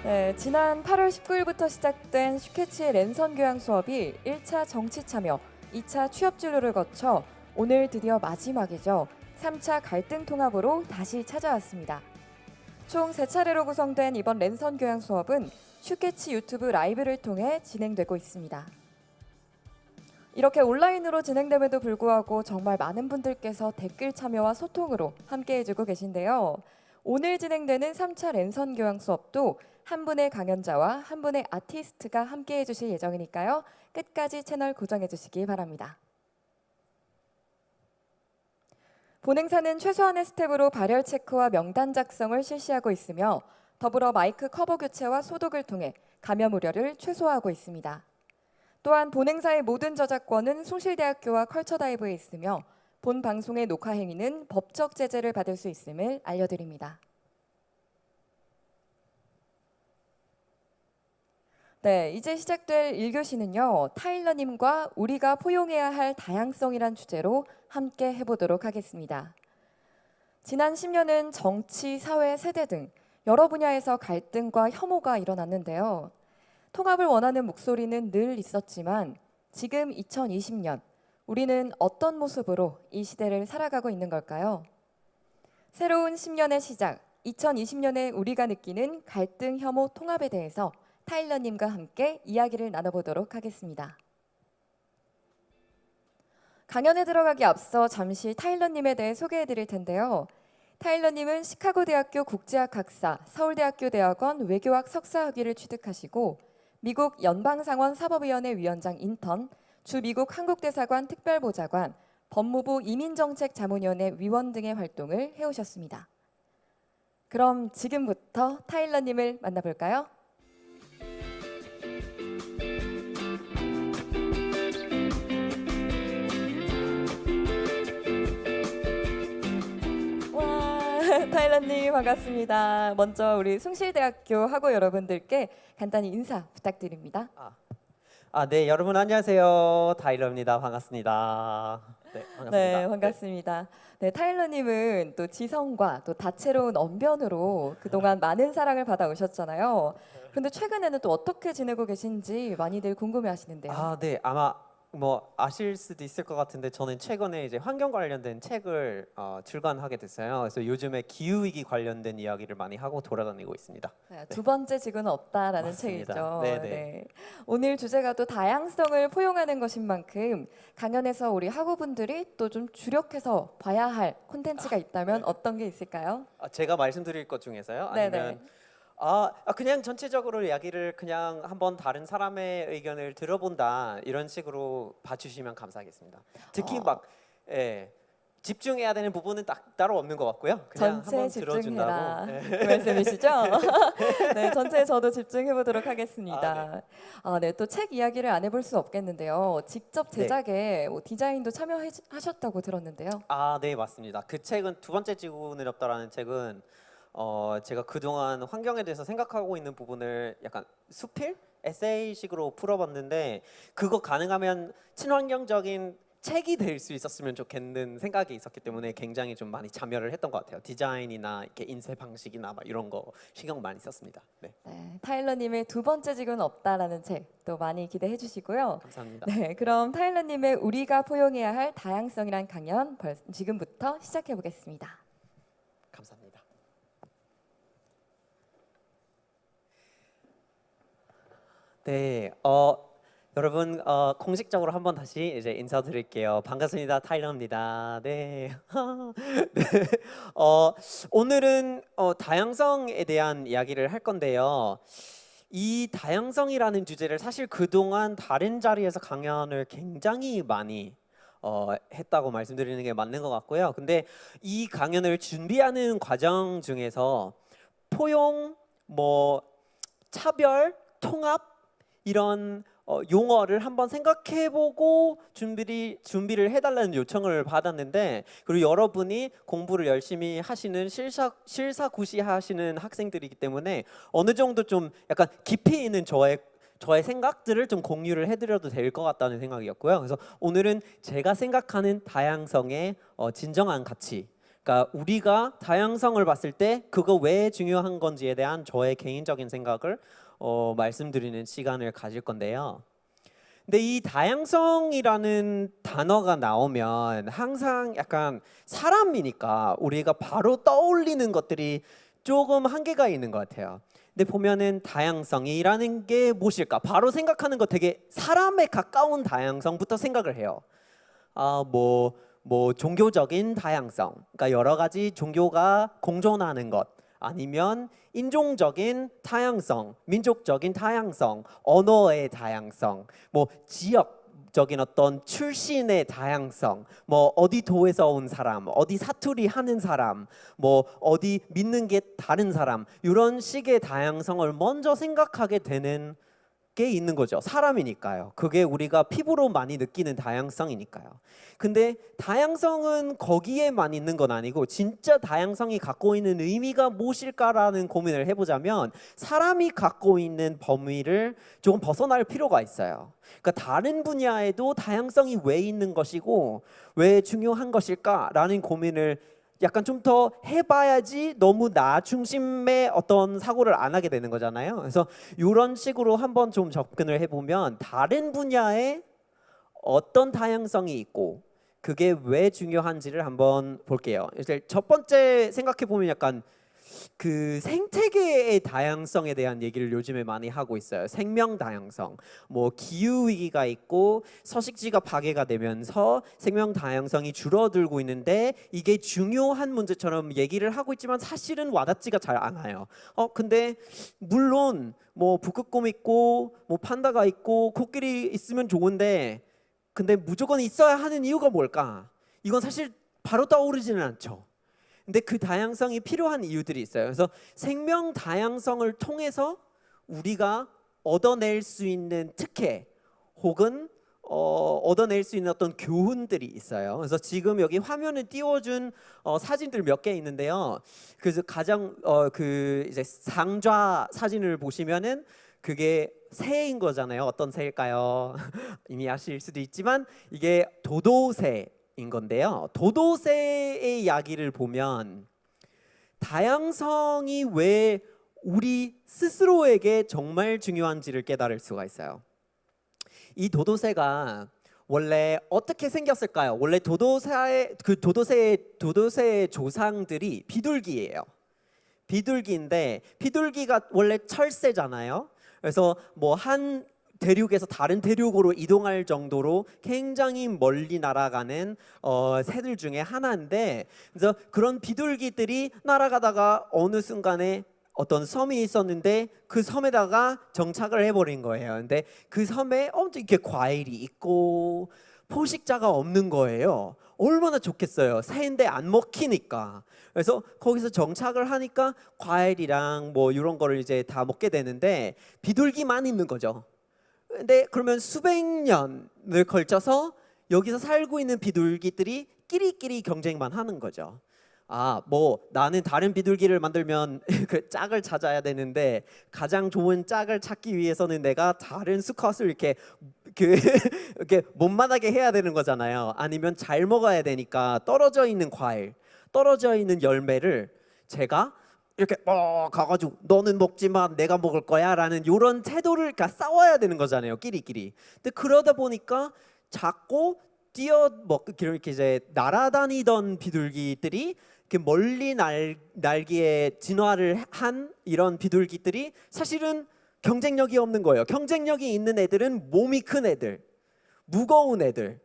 네, 지난 8월 19일부터 시작된 슈케치의 랜선 교양 수업이 1차 정치 참여, 2차 취업 진로를 거쳐 오늘 드디어 마지막이죠. 3차 갈등 통합으로 다시 찾아왔습니다. 총 3차례로 구성된 이번 랜선 교양 수업은 슈케치 유튜브 라이브를 통해 진행되고 있습니다. 이렇게 온라인으로 진행됨에도 불구하고 정말 많은 분들께서 댓글 참여와 소통으로 함께 해주고 계신데요. 오늘 진행되는 3차 랜선 교양 수업도 한 분의 강연자와 한 분의 아티스트가 함께 해주실 예정이니까요. 끝까지 채널 고정해 주시기 바랍니다. 본행사는 최소한의 스텝으로 발열 체크와 명단 작성을 실시하고 있으며 더불어 마이크 커버 교체와 소독을 통해 감염 우려를 최소화하고 있습니다. 또한 본행사의 모든 저작권은 숭실대학교와 컬처다이브에 있으며 본 방송의 녹화 행위는 법적 제재를 받을 수 있음을 알려드립니다. 네, 이제 시작될 1교시는요. 타일러님과 우리가 포용해야 할 다양성이란 주제로 함께 해보도록 하겠습니다. 지난 10년은 정치, 사회, 세대 등 여러 분야에서 갈등과 혐오가 일어났는데요. 통합을 원하는 목소리는 늘 있었지만 지금 2020년 우리는 어떤 모습으로 이 시대를 살아가고 있는 걸까요? 새로운 10년의 시작, 2020년에 우리가 느끼는 갈등, 혐오, 통합에 대해서 타일러님과 함께 이야기를 나눠보도록 하겠습니다. 강연에 들어가기 앞서 잠시 타일러님에 대해 소개해드릴 텐데요. 타일러님은 시카고대학교 국제학 학사, 서울대학교 대학원 외교학 석사학위를 취득하시고 미국 연방상원 사법위원회 위원장 인턴, 주 미국 한국대사관 특별보좌관, 법무부 이민정책자문위원회 위원 등의 활동을 해오셨습니다. 그럼 지금부터 타일러님을 만나볼까요? 타일러님 반갑습니다. 먼저 우리 숭실대학교 학우 여러분들께 간단히 인사 부탁드립니다. 네, 여러분 안녕하세요. 타일러입니다. 반갑습니다. 네, 반갑습니다. 네, 반갑습니다. 네, 타일러님은 또 지성과 또 다채로운 언변으로 그동안 많은 사랑을 받아오셨잖아요. 그런데 최근에는 또 어떻게 지내고 계신지 많이들 궁금해하시는데요. 네, 아마 뭐 아실 수도 있을 것 같은데 저는 최근에 이제 환경 관련된 책을 출간하게 됐어요. 그래서 요즘에 기후 위기 관련된 이야기를 많이 하고 돌아다니고 있습니다. 네, 두 번째 지구는 없다라는 맞습니다. 책이죠. 네네. 네. 오늘 주제가 또 다양성을 포용하는 것인 만큼 강연에서 우리 학우분들이 또 좀 주력해서 봐야 할 콘텐츠가 있다면 어떤 게 있을까요? 제가 말씀드릴 것 중에서요? 아니면 네네. 그냥 전체적으로 이야기를 그냥 한번 다른 사람의 의견을 들어본다 이런 식으로 봐주시면 감사하겠습니다. 특히 집중해야 되는 부분은 따로 없는 것 같고요. 그냥 전체 한번 집중해라 들어준다고. 그 말씀이시죠? 네, 전체에 저도 집중해 보도록 하겠습니다. 네, 또 책 이야기를 안 해볼 수 없겠는데요. 직접 제작에 뭐 디자인도 참여하셨다고 들었는데요. 네, 맞습니다. 그 책은 두 번째 지구는 없다라는 책은 제가 그동안 환경에 대해서 생각하고 있는 부분을 약간 수필? 에세이식으로 풀어봤는데 그거 가능하면 친환경적인 책이 될 수 있었으면 좋겠는 생각이 있었기 때문에 굉장히 좀 많이 참여를 했던 것 같아요. 디자인이나 이렇게 인쇄 방식이나 막 이런 거 신경 많이 썼습니다. 네. 네, 타일러님의 두 번째 지구는 없다라는 책 또 많이 기대해 주시고요. 감사합니다. 네, 그럼 타일러님의 우리가 포용해야 할 다양성이란 강연 지금부터 시작해 보겠습니다. 감사합니다. 네, 여러분 공식적으로 한번 다시 이제 인사드릴게요. 반갑습니다. 타일러입니다. 네. 네. 오늘은 다양성에 대한 이야기를 할 건데요. 이 다양성이라는 주제를 사실 그동안 다른 자리에서 강연을 굉장히 많이 했다고 말씀드리는 게 맞는 것 같고요. 근데 이 강연을 준비하는 과정 중에서 포용, 차별, 통합 이런 용어를 한번 생각해보고 준비를 해달라는 요청을 받았는데, 그리고 여러분이 공부를 열심히 하시는 실사구시하시는 학생들이기 때문에 어느 정도 좀 약간 깊이 있는 저의 생각들을 좀 공유를 해드려도 될 것 같다는 생각이었고요. 그래서 오늘은 제가 생각하는 다양성의 진정한 가치, 그러니까 우리가 다양성을 봤을 때 그거 왜 중요한 건지에 대한 저의 개인적인 생각을 말씀드리는 시간을 가질 건데요. 근데 이 다양성이라는 단어가 나오면 항상 약간 사람이니까 우리가 바로 떠올리는 것들이 조금 한계가 있는 것 같아요. 근데 보면은 다양성이라는 게 무엇일까? 바로 생각하는 거 되게 사람에 가까운 다양성부터 생각을 해요. 뭐 종교적인 다양성, 그러니까 여러 가지 종교가 공존하는 것, 아니면 인종적인 다양성, 민족적인 다양성, 언어의 다양성, 뭐 지역적인 어떤 출신의 다양성, 뭐 어디 도에서 온 사람, 어디 사투리 하는 사람, 뭐 어디 믿는 게 다른 사람, 이런 식의 다양성을 먼저 생각하게 되는 게 있는 거죠. 사람이니까요. 그게 우리가 피부로 많이 느끼는 다양성이니까요. 근데 다양성은 거기에만 있는 건 아니고 진짜 다양성이 갖고 있는 의미가 무엇일까라는 고민을 해보자면 사람이 갖고 있는 범위를 조금 벗어날 필요가 있어요. 그러니까 다른 분야에도 다양성이 왜 있는 것이고 왜 중요한 것일까라는 고민을 약간 좀 더 해봐야지 너무 나 중심의 어떤 사고를 안 하게 되는 거잖아요. 그래서 이런 식으로 한번 좀 접근을 해보면 다른 분야에 어떤 다양성이 있고 그게 왜 중요한지를 한번 볼게요. 이제 첫 번째 생각해 보면 약간 그 생태계의 다양성에 대한 얘기를 요즘에 많이 하고 있어요. 생명 다양성, 뭐 기후 위기가 있고 서식지가 파괴가 되면서 생명 다양성이 줄어들고 있는데 이게 중요한 문제처럼 얘기를 하고 있지만 사실은 와닿지가 잘 않아요. 근데 물론 뭐 북극곰 있고 뭐 판다가 있고 코끼리 있으면 좋은데 근데 무조건 있어야 하는 이유가 뭘까? 이건 사실 바로 떠오르지는 않죠. 근데 그 다양성이 필요한 이유들이 있어요. 그래서 생명 다양성을 통해서 우리가 얻어낼 수 있는 특혜 혹은 얻어낼 수 있는 어떤 교훈들이 있어요. 그래서 지금 여기 화면에 띄워준 사진들 몇 개 있는데요. 그래서 가장 그 이제 상좌 사진을 보시면은 그게 새인 거잖아요. 어떤 새일까요? 이미 아실 수도 있지만 이게 도도새. 인 건데요. 도도새의 이야기를 보면 다양성이 왜 우리 스스로에게 정말 중요한지를 깨달을 수가 있어요. 이 도도새가 원래 어떻게 생겼을까요? 원래 도도새의 조상들이 비둘기예요. 비둘기인데 비둘기가 원래 철새잖아요. 그래서 뭐 한 대륙에서 다른 대륙으로 이동할 정도로 굉장히 멀리 날아가는 새들 중에 하나인데, 그래서 그런 비둘기들이 날아가다가 어느 순간에 어떤 섬이 있었는데 그 섬에다가 정착을 해버린 거예요. 근데 그 섬에 엄청 이렇게 과일이 있고 포식자가 없는 거예요. 얼마나 좋겠어요. 새인데 안 먹히니까. 그래서 거기서 정착을 하니까 과일이랑 뭐 이런 거를 이제 다 먹게 되는데 비둘기만 있는 거죠. 근데 그러면 수백 년을 걸쳐서 여기서 살고 있는 비둘기들이 끼리끼리 경쟁만 하는 거죠. 뭐 나는 다른 비둘기를 만들면 그 짝을 찾아야 되는데 가장 좋은 짝을 찾기 위해서는 내가 다른 수컷을 이렇게 이렇게 못만하게 해야 되는 거잖아요. 아니면 잘 먹어야 되니까 떨어져 있는 과일, 떨어져 있는 열매를 제가 이렇게 가가지고 너는 먹지만 내가 먹을 거야라는 이런 태도를 싸워야 되는 거잖아요, 끼리끼리. 근데 그러다 보니까 작고 이렇게 이제 날아다니던 비둘기들이 이렇게 멀리 날기에 진화를 한 이런 비둘기들이 사실은 경쟁력이 없는 거예요. 경쟁력이 있는 애들은 몸이 큰 애들, 무거운 애들.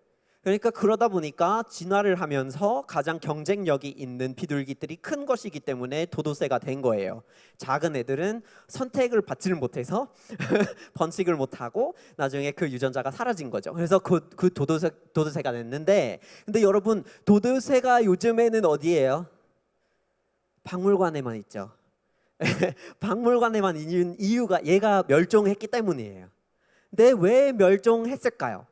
그러니까 그러다 보니까 진화를 하면서 가장 경쟁력이 있는 비둘기들이 큰 것이기 때문에 도도새가 된 거예요. 작은 애들은 선택을 받지를 못해서 번식을 못하고 나중에 그 유전자가 사라진 거죠. 그래서 그 도도새가 됐는데, 근데 여러분 도도새가 요즘에는 어디예요? 박물관에만 있죠. 박물관에만 있는 이유가 얘가 멸종했기 때문이에요. 근데 왜 멸종했을까요?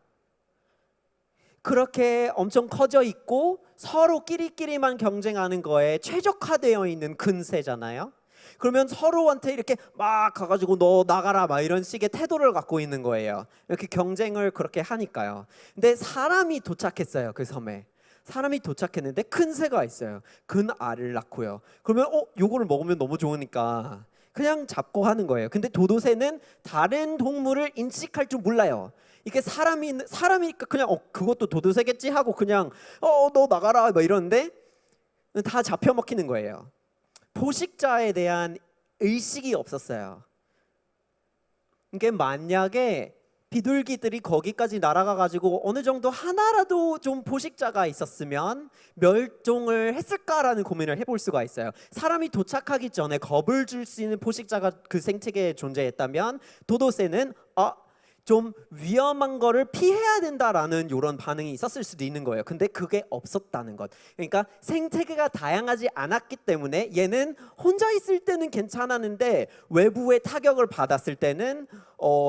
그렇게 엄청 커져 있고 서로 끼리끼리만 경쟁하는 거에 최적화되어 있는 큰 새잖아요. 그러면 서로한테 이렇게 막 가가지고 너 나가라 막 이런 식의 태도를 갖고 있는 거예요. 이렇게 경쟁을 그렇게 하니까요. 근데 사람이 도착했어요, 그 섬에. 사람이 도착했는데 큰 새가 있어요. 큰 알을 낳고요. 그러면 요거를 먹으면 너무 좋으니까 그냥 잡고 하는 거예요. 근데 도도새는 다른 동물을 인식할 줄 몰라요. 이게 사람이니까 그냥 그것도 도도새겠지 하고 그냥 너 나가라 막 이러는데 다 잡혀 먹히는 거예요. 포식자에 대한 의식이 없었어요. 이게 만약에 비둘기들이 거기까지 날아가 가지고 어느 정도 하나라도 좀 포식자가 있었으면 멸종을 했을까라는 고민을 해볼 수가 있어요. 사람이 도착하기 전에 겁을 줄 수 있는 포식자가 그 생태계에 존재했다면 도도새는 좀 위험한 거를 피해야 된다라는 이런 반응이 있었을 수도 있는 거예요. 근데 그게 없었다는 것. 그러니까 생태계가 다양하지 않았기 때문에 얘는 혼자 있을 때는 괜찮았는데 외부의 타격을 받았을 때는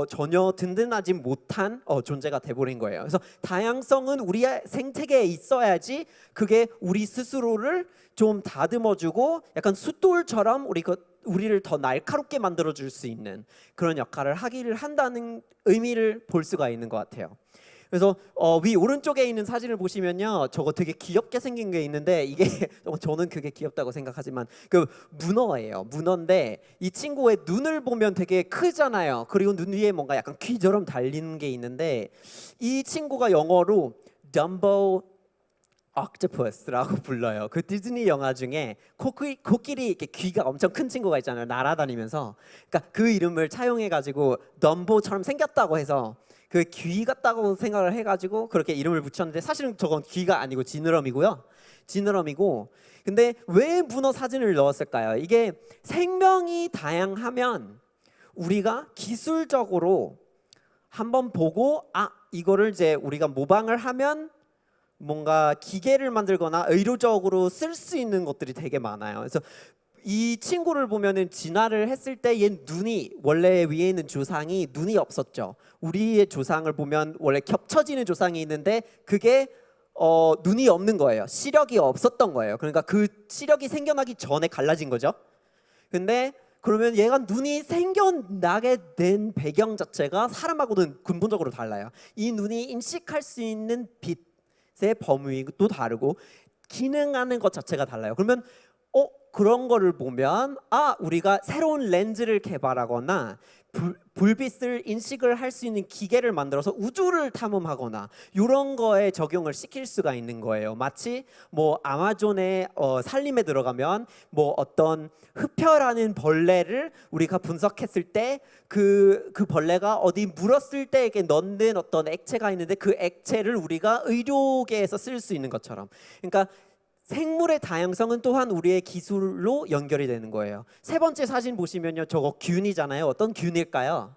전혀 든든하지 못한 존재가 돼버린 거예요. 그래서 다양성은 우리의 생태계에 있어야지 그게 우리 스스로를 좀 다듬어주고 약간 숫돌처럼 우리를 더 날카롭게 만들어줄 수 있는 그런 역할을 하기를 한다는 의미를 볼 수가 있는 것 같아요. 그래서 위 오른쪽에 있는 사진을 보시면요, 저거 되게 귀엽게 생긴 게 있는데 이게 저는 그게 귀엽다고 생각하지만 그 문어예요. 문어인데 이 친구의 눈을 보면 되게 크잖아요. 그리고 눈 위에 뭔가 약간 귀처럼 달리는 게 있는데 이 친구가 영어로 Dumbo octopus라고 불러요. 그 디즈니 영화 중에 코끼리 이렇게 귀가 엄청 큰 친구가 있잖아요. 날아다니면서. 그러니까 그 이름을 차용해가지고 덤보처럼 생겼다고 해서 그 귀 같다고 생각을 해가지고 그렇게 이름을 붙였는데 사실은 저건 귀가 아니고 지느러미고요. 지느러미고. 근데 왜 문어 사진을 넣었을까요? 이게 생명이 다양하면 우리가 기술적으로 한번 보고 이거를 이제 우리가 모방을 하면 뭔가 기계를 만들거나 의료적으로 쓸 수 있는 것들이 되게 많아요. 그래서 이 친구를 보면은 진화를 했을 때 얘 눈이 원래 위에 있는 조상이 눈이 없었죠. 우리의 조상을 보면 원래 겹쳐지는 조상이 있는데 그게 눈이 없는 거예요. 시력이 없었던 거예요. 그러니까 그 시력이 생겨나기 전에 갈라진 거죠. 근데 그러면 얘가 눈이 생겨나게 된 배경 자체가 사람하고는 근본적으로 달라요. 이 눈이 인식할 수 있는 빛의 범위도 다르고 기능하는 것 자체가 달라요. 그러면 그런 거를 보면 우리가 새로운 렌즈를 개발하거나 불빛을 인식을 할 수 있는 기계를 만들어서 우주를 탐험하거나 이런 거에 적용을 시킬 수가 있는 거예요. 마치 뭐 아마존의 산림에 들어가면 뭐 어떤 흡혈하는 벌레를 우리가 분석했을 때 그 벌레가 어디 물었을 때 이렇게 넣는 어떤 액체가 있는데 그 액체를 우리가 의료계에서 쓸 수 있는 것처럼. 그러니까 생물의 다양성은 또한 우리의 기술로 연결이 되는 거예요. 세 번째 사진 보시면요, 저거 균이잖아요. 어떤 균일까요?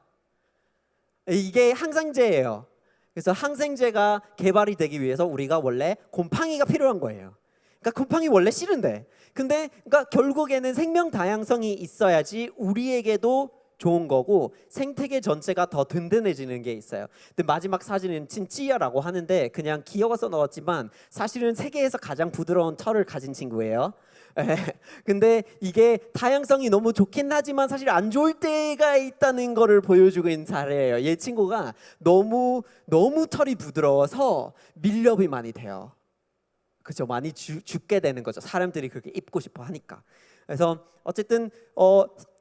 이게 항생제예요. 그래서 항생제가 개발이 되기 위해서 우리가 원래 곰팡이가 필요한 거예요. 그러니까 곰팡이 원래 싫은데, 근데 그러니까 결국에는 생명 다양성이 있어야지 우리에게도 좋은 거고 생태계 전체가 더 든든해지는 게 있어요. 근데 마지막 사진은 친찌야라고 하는데 그냥 귀여워서 넣었지만 사실은 세계에서 가장 부드러운 털을 가진 친구예요. 근데 이게 다양성이 너무 좋긴 하지만 사실 안 좋을 때가 있다는 거를 보여주고 있는 사례예요. 얘 친구가 너무 털이 부드러워서 밀렵이 많이 돼요. 그죠? 많이 죽게 되는 거죠. 사람들이 그렇게 입고 싶어 하니까. 그래서 어쨌든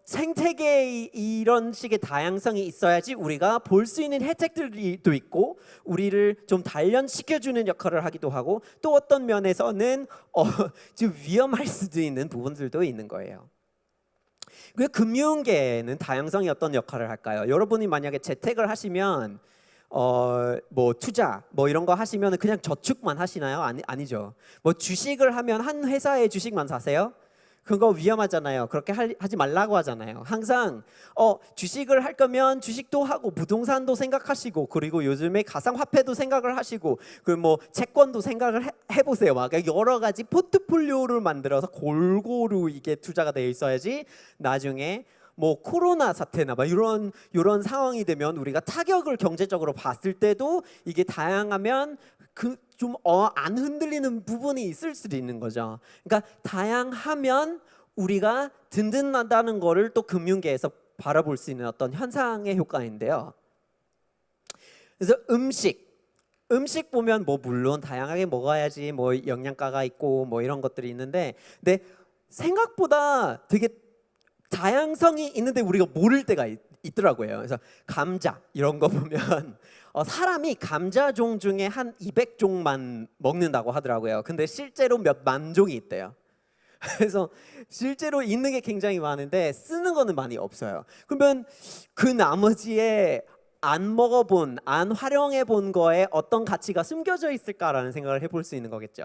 생태계에 이런 식의 다양성이 있어야지 우리가 볼 수 있는 혜택들도 있고 우리를 좀 단련시켜주는 역할을 하기도 하고 또 어떤 면에서는 좀 위험할 수도 있는 부분들도 있는 거예요. 그 금융계는 다양성이 어떤 역할을 할까요? 여러분이 만약에 재테크를 하시면 뭐 투자 뭐 이런 거 하시면 그냥 저축만 하시나요? 아니죠. 뭐 주식을 하면 한 회사의 주식만 사세요? 그거 위험하잖아요. 그렇게 하지 말라고 하잖아요. 항상 주식을 할 거면 주식도 하고 부동산도 생각하시고 그리고 요즘에 가상화폐도 생각을 하시고 그리고 뭐 채권도 생각을 해보세요. 막 여러 가지 포트폴리오를 만들어서 골고루 이게 투자가 되어 있어야지 나중에 뭐 코로나 사태나 막 이런 상황이 되면 우리가 타격을 경제적으로 봤을 때도 이게 다양하면 좀 안 흔들리는 부분이 있을 수도 있는 거죠. 그러니까 다양하면 우리가 든든하다는 거를 또 금융계에서 바라볼 수 있는 어떤 현상의 효과인데요. 그래서 음식, 음식 보면 뭐 물론 다양하게 먹어야지 뭐 영양가가 있고 뭐 이런 것들이 있는데, 근데 생각보다 되게 다양성이 있는데 우리가 모를 때가 있더라고요. 그래서 감자 이런 거 보면 사람이 감자종 중에 한 200종만 먹는다고 하더라고요. 근데 실제로 몇 만 종이 있대요. 그래서 실제로 있는 게 굉장히 많은데 쓰는 거는 많이 없어요. 그러면 그 나머지에 안 먹어본, 안 활용해 본 거에 어떤 가치가 숨겨져 있을까라는 생각을 해볼 수 있는 거겠죠.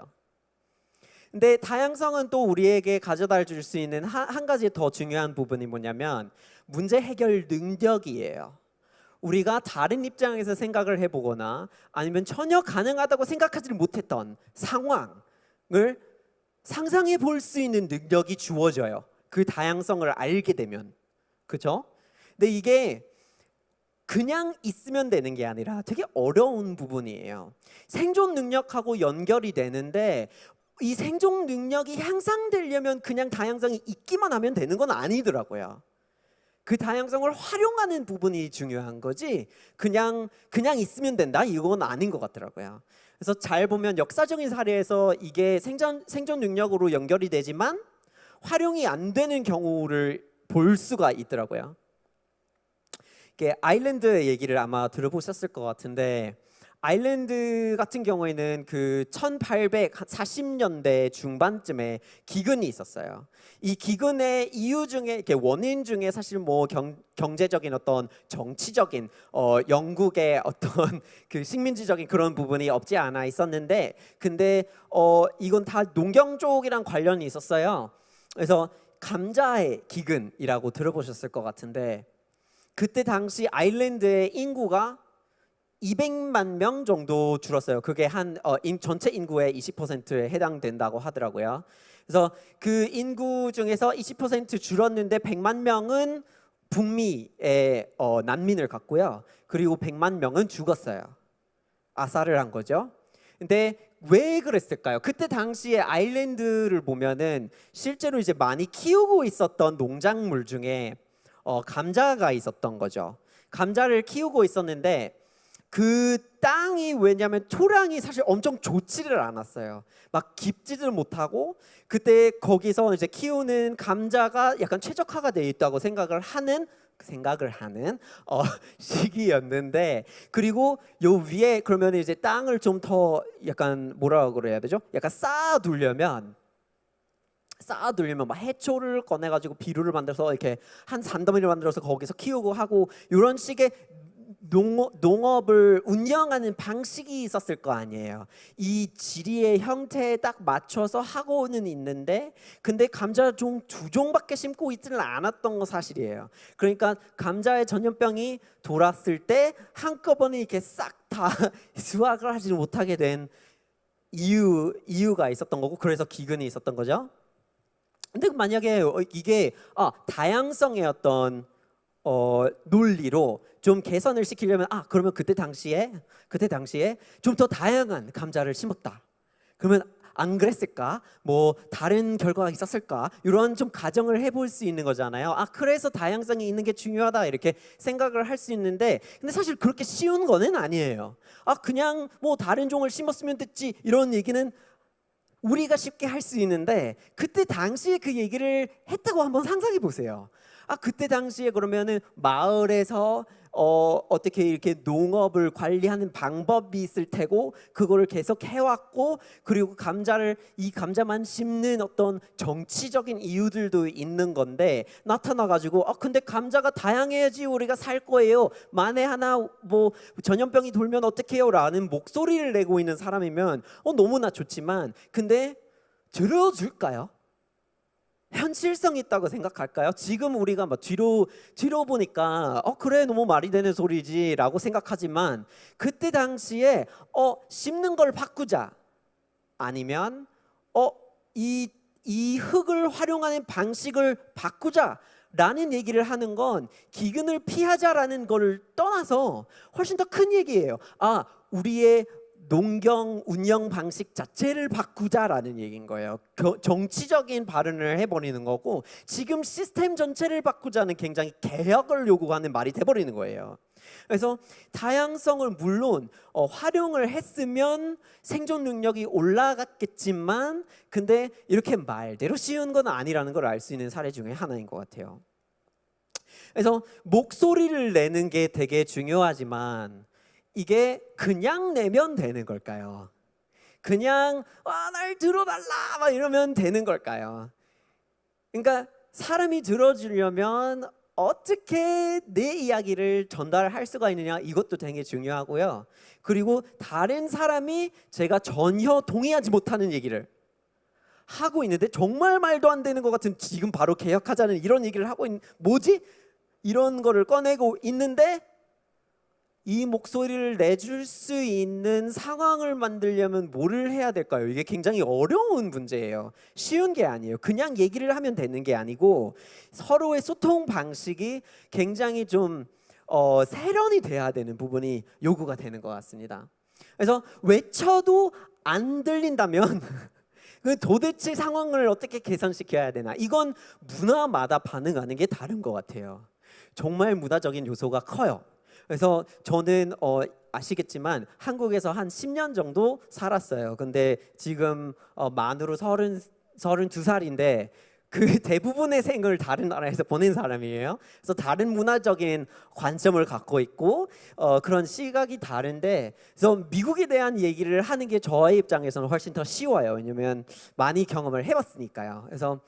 근데 다양성은 또 우리에게 가져다 줄 수 있는 한 가지 더 중요한 부분이 뭐냐면 문제 해결 능력이에요. 우리가 다른 입장에서 생각을 해보거나 아니면 전혀 가능하다고 생각하지 못했던 상황을 상상해 볼 수 있는 능력이 주어져요. 그 다양성을 알게 되면. 그렇죠? 근데 이게 그냥 있으면 되는 게 아니라 되게 어려운 부분이에요. 생존 능력하고 연결이 되는데 이 생존 능력이 향상되려면 그냥 다양성이 있기만 하면 되는 건 아니더라고요. 그 다양성을 활용하는 부분이 중요한 거지 그냥 있으면 된다 이건 아닌 것 같더라고요. 그래서 잘 보면 역사적인 사례에서 이게 생존 능력으로 연결이 되지만 활용이 안 되는 경우를 볼 수가 있더라고요. 이게 아일랜드 얘기를 아마 들어보셨을 것 같은데 아일랜드 같은 경우에는 그 1840년대 중반쯤에 기근이 있었어요. 이 기근의 이유 중에 이렇게 원인 중에 사실 뭐 경제적인 어떤 정치적인 영국의 어떤 그 식민지적인 그런 부분이 없지 않아 있었는데 근데 이건 다 농경 쪽이랑 관련이 있었어요. 그래서 감자의 기근이라고 들어보셨을 것 같은데 그때 당시 아일랜드의 인구가 200만 명 정도 줄었어요. 그게 한 전체 인구의 20%에 해당된다고 하더라고요. 그래서 그 인구 중에서 20% 줄었는데 100만 명은 북미의 난민을 갔고요. 그리고 100만 명은 죽었어요. 아사를 한 거죠. 근데 왜 그랬을까요? 그때 당시에 아일랜드를 보면은 실제로 이제 많이 키우고 있었던 농작물 중에 감자가 있었던 거죠. 감자를 키우고 있었는데 그 땅이 왜냐하면 토양이 사실 엄청 좋지를 않았어요. 막 깊지를 못하고 그때 거기서 이제 키우는 감자가 약간 최적화가 되어 있다고 생각을 하는 시기였는데 그리고 요 위에 그러면 이제 땅을 좀 더 약간 뭐라고 그래야 되죠? 약간 쌓아두려면 막 해초를 꺼내가지고 비료를 만들어서 이렇게 한 산더미를 만들어서 거기서 키우고 하고 이런 식의 농업을 운영하는 방식이 있었을 거 아니에요. 이 지리의 형태에 딱 맞춰서 하고는 있는데 근데 감자종 2종밖에 심고 있지는 않았던 거 사실이에요. 그러니까 감자의 전염병이 돌았을 때 한꺼번에 이렇게 싹 다 수확을 하지 못하게 된 이유가 있었던 거고 그래서 기근이 있었던 거죠. 근데 만약에 이게 다양성의 어떤 논리로 좀 개선을 시키려면 그러면 그때 당시에 좀 더 다양한 감자를 심었다. 그러면 안 그랬을까? 뭐 다른 결과가 있었을까? 이런 좀 가정을 해볼 수 있는 거잖아요. 그래서 다양성이 있는 게 중요하다 이렇게 생각을 할 수 있는데 근데 사실 그렇게 쉬운 거는 아니에요. 그냥 뭐 다른 종을 심었으면 됐지 이런 얘기는 우리가 쉽게 할 수 있는데 그때 당시에 그 얘기를 했다고 한번 상상해 보세요. 그때 당시에 그러면은 마을에서 어떻게 이렇게 농업을 관리하는 방법이 있을 테고 그거를 계속 해왔고 그리고 이 감자만 심는 어떤 정치적인 이유들도 있는 건데 나타나가지고 근데 감자가 다양해야지 우리가 살 거예요. 만에 하나 뭐 전염병이 돌면 어떡해요? 라는 목소리를 내고 있는 사람이면 너무나 좋지만 근데 들어줄까요? 현실성 있다고 생각할까요? 지금 우리가 막 뒤로 보니까 그래 너무 말이 되는 소리지라고 생각하지만 그때 당시에 심는 걸 바꾸자 아니면 이 흙을 활용하는 방식을 바꾸자라는 얘기를 하는 건 기근을 피하자라는 걸 떠나서 훨씬 더 큰 얘기예요. 우리의 농경 운영 방식 자체를 바꾸자라는 얘기인 거예요. 정치적인 발언을 해버리는 거고 지금 시스템 전체를 바꾸자는 굉장히 개혁을 요구하는 말이 돼버리는 거예요. 그래서 다양성을 물론 활용을 했으면 생존 능력이 올라갔겠지만 근데 이렇게 말대로 쉬운 건 아니라는 걸 알 수 있는 사례 중에 하나인 것 같아요. 그래서 목소리를 내는 게 되게 중요하지만 이게 그냥 내면 되는 걸까요? 그냥 날 들어달라 막 이러면 되는 걸까요? 그러니까 사람이 들어주려면 어떻게 내 이야기를 전달할 수가 있느냐 이것도 되게 중요하고요. 그리고 다른 사람이 제가 전혀 동의하지 못하는 얘기를 하고 있는데 정말 말도 안 되는 것 같은 지금 바로 개혁하자는 이런 얘기를 하고 있는 뭐지? 이런 거를 꺼내고 있는데 이 목소리를 내줄 수 있는 상황을 만들려면 뭐를 해야 될까요? 이게 굉장히 어려운 문제예요. 쉬운 게 아니에요. 그냥 얘기를 하면 되는 게 아니고 서로의 소통 방식이 굉장히 좀 세련이 돼야 되는 부분이 요구가 되는 것 같습니다. 그래서 외쳐도 안 들린다면 그 도대체 상황을 어떻게 개선시켜야 되나? 이건 문화마다 반응하는 게 다른 것 같아요. 정말 문화적인 요소가 커요. 그래서 저는 아시겠지만 한국에서 한 10년 정도 살았어요. 근데 지금 만으로 32살인데 그 대부분의 생을 다른 나라에서 보낸 사람이에요. 그래서 다른 문화적인 관점을 갖고 있고 그런 시각이 다른데 그래서 미국에 대한 얘기를 하는 게 저의 입장에서는 훨씬 더 쉬워요. 왜냐면 많이 경험을 해봤으니까요. 그래서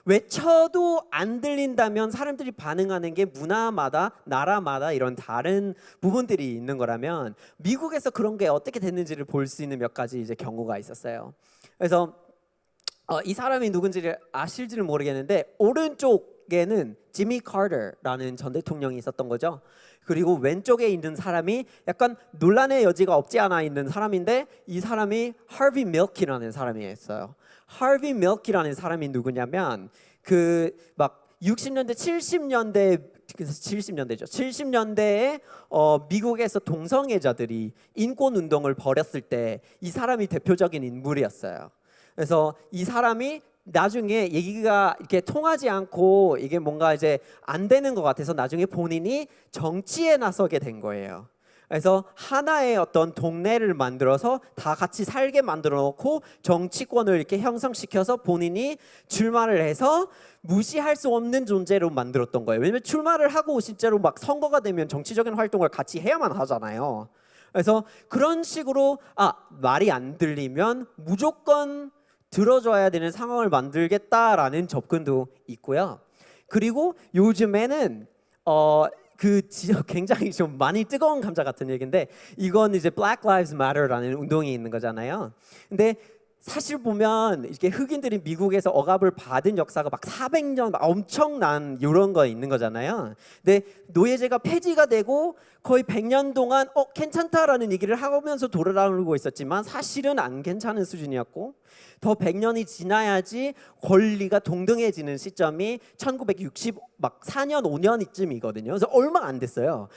외쳐도 안 들린다면 사람들이 반응하는 게 문화마다 나라마다 이런 다른 부분들이 있는 거라면 미국에서 그런 게 어떻게 됐는지를 볼 수 있는 몇 가지 이제 경우가 있었어요. 그래서 이 사람이 누군지를 아실지는 모르겠는데 오른쪽에는 지미 카터라는 전 대통령이 있었던 거죠. 그리고 왼쪽에 있는 사람이 약간 논란의 여지가 없지 않아 있는 사람인데 이 사람이 하비 밀키라는 사람이었어요. 하비 밀키라는 사람이 누구냐면 그 막 60년대 70년대죠. 70년대에 미국에서 동성애자들이 인권 운동을 벌였을 때 이 사람이 대표적인 인물이었어요. 그래서 이 사람이 나중에 얘기가 이렇게 통하지 않고 이게 뭔가 이제 안 되는 것 같아서 나중에 본인이 정치에 나서게 된 거예요. 그래서 하나의 어떤 동네를 만들어서 다 같이 살게 만들어 놓고 정치권을 이렇게 형성시켜서 본인이 출마를 해서 무시할 수 없는 존재로 만들었던 거예요. 왜냐면 출마를 하고 실제로 막 선거가 되면 정치적인 활동을 같이 해야만 하잖아요. 그래서 그런 식으로 말이 안 들리면 무조건 들어줘야 되는 상황을 만들겠다라는 접근도 있고요. 그리고 요즘에는 굉장히 좀 많이 뜨거운 감자 같은 얘기인데 이건 이제 Black Lives Matter라는 운동이 있는 거잖아요. 근데 사실 보면 이렇게 흑인들이 미국에서 억압을 받은 역사가 막 400년 엄청난 이런 거 있는 거잖아요. 근데 노예제가 폐지가 되고 거의 100년 동안 괜찮다라는 얘기를 하면서 돌아다니고 있었지만 사실은 안 괜찮은 수준이었고 더 100년이 지나야지 권리가 동등해지는 시점이 1964년 5년쯤이거든요. 그래서 얼마 안 됐어요.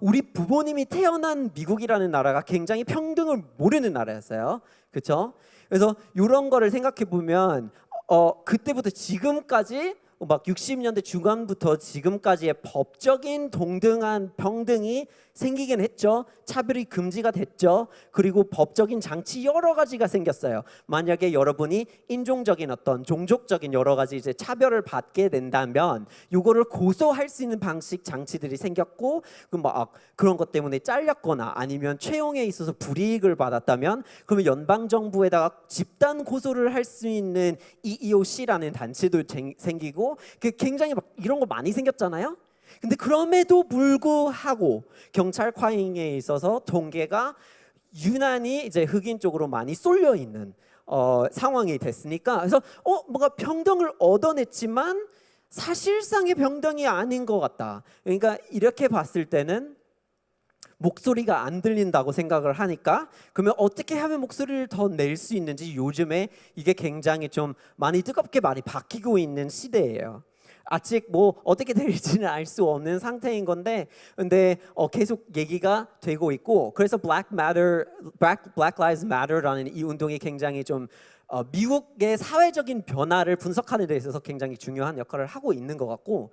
우리 부모님이 태어난 미국이라는 나라가 굉장히 평등을 모르는 나라였어요. 그렇죠? 그래서 이런 거를 생각해 보면 그때부터 지금까지 막 60년대 중반부터 지금까지의 법적인 동등한 평등이 생기긴 했죠. 차별이 금지가 됐죠. 그리고 법적인 장치 여러 가지가 생겼어요. 만약에 여러분이 인종적인 어떤 종족적인 여러 가지 이제 차별을 받게 된다면 요거를 고소할 수 있는 방식 장치들이 생겼고 그런 것 때문에 잘렸거나 아니면 채용에 있어서 불이익을 받았다면 그러면 연방 정부에다가 집단 고소를 할 수 있는 EEOC라는 단체도 생기고 굉장히 막 이런 거 많이 생겼잖아요. 근데 그럼에도 불구하고 경찰 과잉에 있어서 통계가 유난히 이제 흑인 쪽으로 많이 쏠려 있는 상황이 됐으니까 그래서 뭔가 평등을 얻어냈지만 사실상의 평등이 아닌 것 같다. 그러니까 이렇게 봤을 때는 목소리가 안 들린다고 생각을 하니까 그러면 어떻게 하면 목소리를 더 낼 수 있는지 요즘에 이게 굉장히 좀 많이 뜨겁게 많이 바뀌고 있는 시대예요. 아직 뭐 어떻게 될지는 알 수 없는 상태인 건데, 근데 계속 얘기가 되고 있고, 그래서 Black Lives Matter라는 이 운동이 굉장히 좀 미국의 사회적인 변화를 분석하는 데 있어서 굉장히 중요한 역할을 하고 있는 것 같고,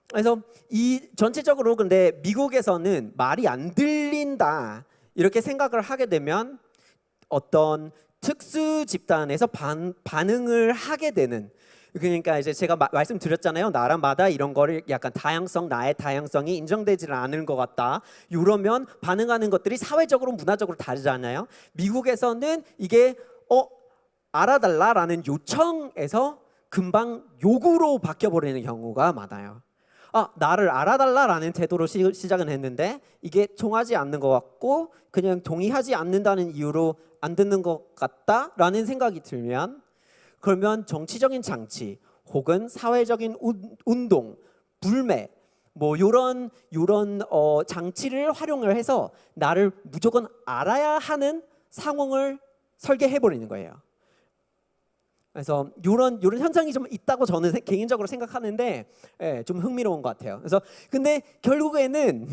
그래서 이 전체적으로 근데 미국에서는 말이 안 들린다 이렇게 생각을 하게 되면 어떤 특수 집단에서 반응을 하게 되는, 그러니까 이제 제가 말씀드렸잖아요. 나라마다 이런 거를 약간 나의 다양성이 인정되지 않는 것 같다. 이러면 반응하는 것들이 사회적으로 문화적으로 다르잖아요. 미국에서는 이게 알아달라라는 요청에서 금방 요구로 바뀌어버리는 경우가 많아요. 나를 알아달라라는 태도로 시작은 했는데 이게 통하지 않는 것 같고 그냥 동의하지 않는다는 이유로 안 듣는 것 같다라는 생각이 들면, 그러면 정치적인 장치 혹은 사회적인 운동, 불매 뭐 요런 장치를 활용을 해서 나를 무조건 알아야 하는 상황을 설계해 버리는 거예요. 그래서 이런 현상이 좀 있다고 저는 개인적으로 생각하는데, 좀 흥미로운 것 같아요. 그래서 근데 결국에는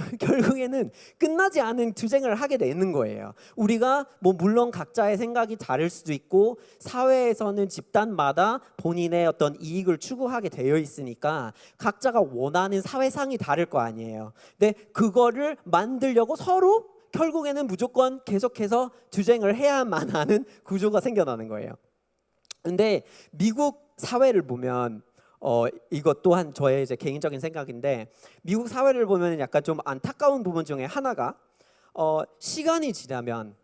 끝나지 않은 투쟁을 하게 되는 거예요. 우리가 뭐 물론 각자의 생각이 다를 수도 있고 사회에서는 집단마다 본인의 어떤 이익을 추구하게 되어 있으니까 각자가 원하는 사회상이 다를 거 아니에요. 근데 그거를 만들려고 서로 결국에는 무조건 계속해서 투쟁을 해야만 하는 구조가 생겨나는 거예요. 근데 미국 사회를 보면 이것 또한 저의 이제 개인적인 생각인데, 미국 사회를 보면 약간 좀 안타까운 부분 중에 하나가 시간이 지나면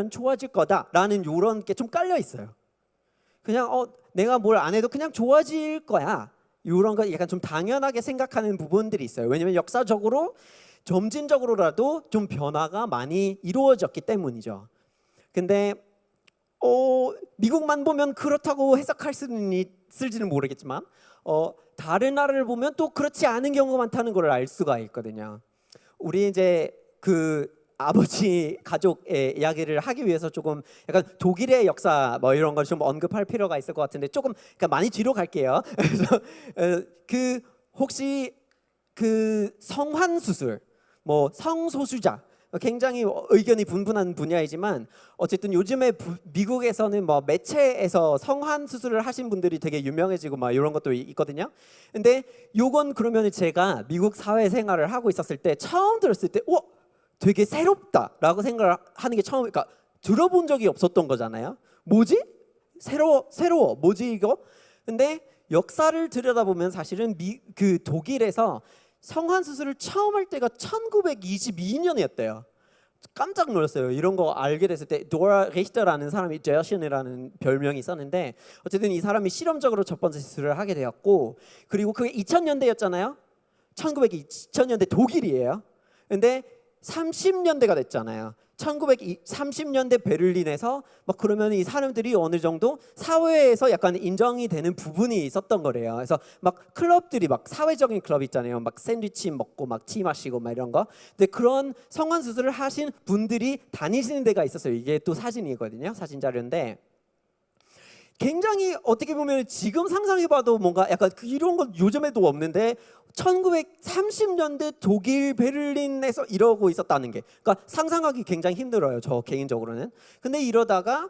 좋아질 거다라는 이런 게 좀 깔려 있어요. 그냥 내가 뭘 안 해도 그냥 좋아질 거야. 이런 거 약간 좀 당연하게 생각하는 부분들이 있어요. 왜냐면 역사적으로 점진적으로라도 좀 변화가 많이 이루어졌기 때문이죠. 근데 미국만 보면 그렇다고 해석할 수는 있을지는 모르겠지만 다른 나라를 보면 또 그렇지 않은 경우가 많다는 걸 알 수가 있거든요. 우리 이제 그 아버지 가족의 이야기를 하기 위해서 조금 약간 독일의 역사 뭐 이런 걸 좀 언급할 필요가 있을 것 같은데 조금 그러니까 많이 뒤로 갈게요. 그래서 혹시 그 성환 수술, 뭐 성소수자 굉장히 의견이 분분한 분야이지만 어쨌든 요즘에 미국에서는 뭐 매체에서 성환 수술을 하신 분들이 되게 유명해지고 막 이런 것도 있거든요. 근데 요건 그러면 제가 미국 사회 생활을 하고 있었을 때 처음 들었을 때 되게 새롭다라고 생각을 하는 게 처음, 그러니까 들어본 적이 없었던 거잖아요. 뭐지? 새로워. 뭐지 이거? 근데 역사를 들여다보면 사실은 그 독일에서 성환 수술을 처음 할 때가 1922년이었대요. 깜짝 놀랐어요. 이런 거 알게 됐을 때. 도라 리히터라는 사람이 제어신이라는 별명이 있었는데 어쨌든 이 사람이 실험적으로 첫 번째 수술을 하게 되었고, 그리고 그게 2000년대였잖아요. 2000년대 독일이에요. 근데 30년대가 됐잖아요. 1930년대 베를린에서 막 그러면 이 사람들이 어느 정도 사회에서 약간 인정이 되는 부분이 있었던 거래요. 그래서 막 클럽들이 막 사회적인 클럽 있잖아요. 막 샌드위치 먹고 막 티 마시고 막 이런 거. 근데 그런 성환 수술을 하신 분들이 다니시는 데가 있었어요. 이게 또 사진이거든요. 사진 자료인데 굉장히 어떻게 보면 지금 상상해봐도 뭔가 약간 이런 건 요즘에도 없는데 1930년대 독일 베를린에서 이러고 있었다는 게, 그러니까 상상하기 굉장히 힘들어요. 저 개인적으로는. 근데 이러다가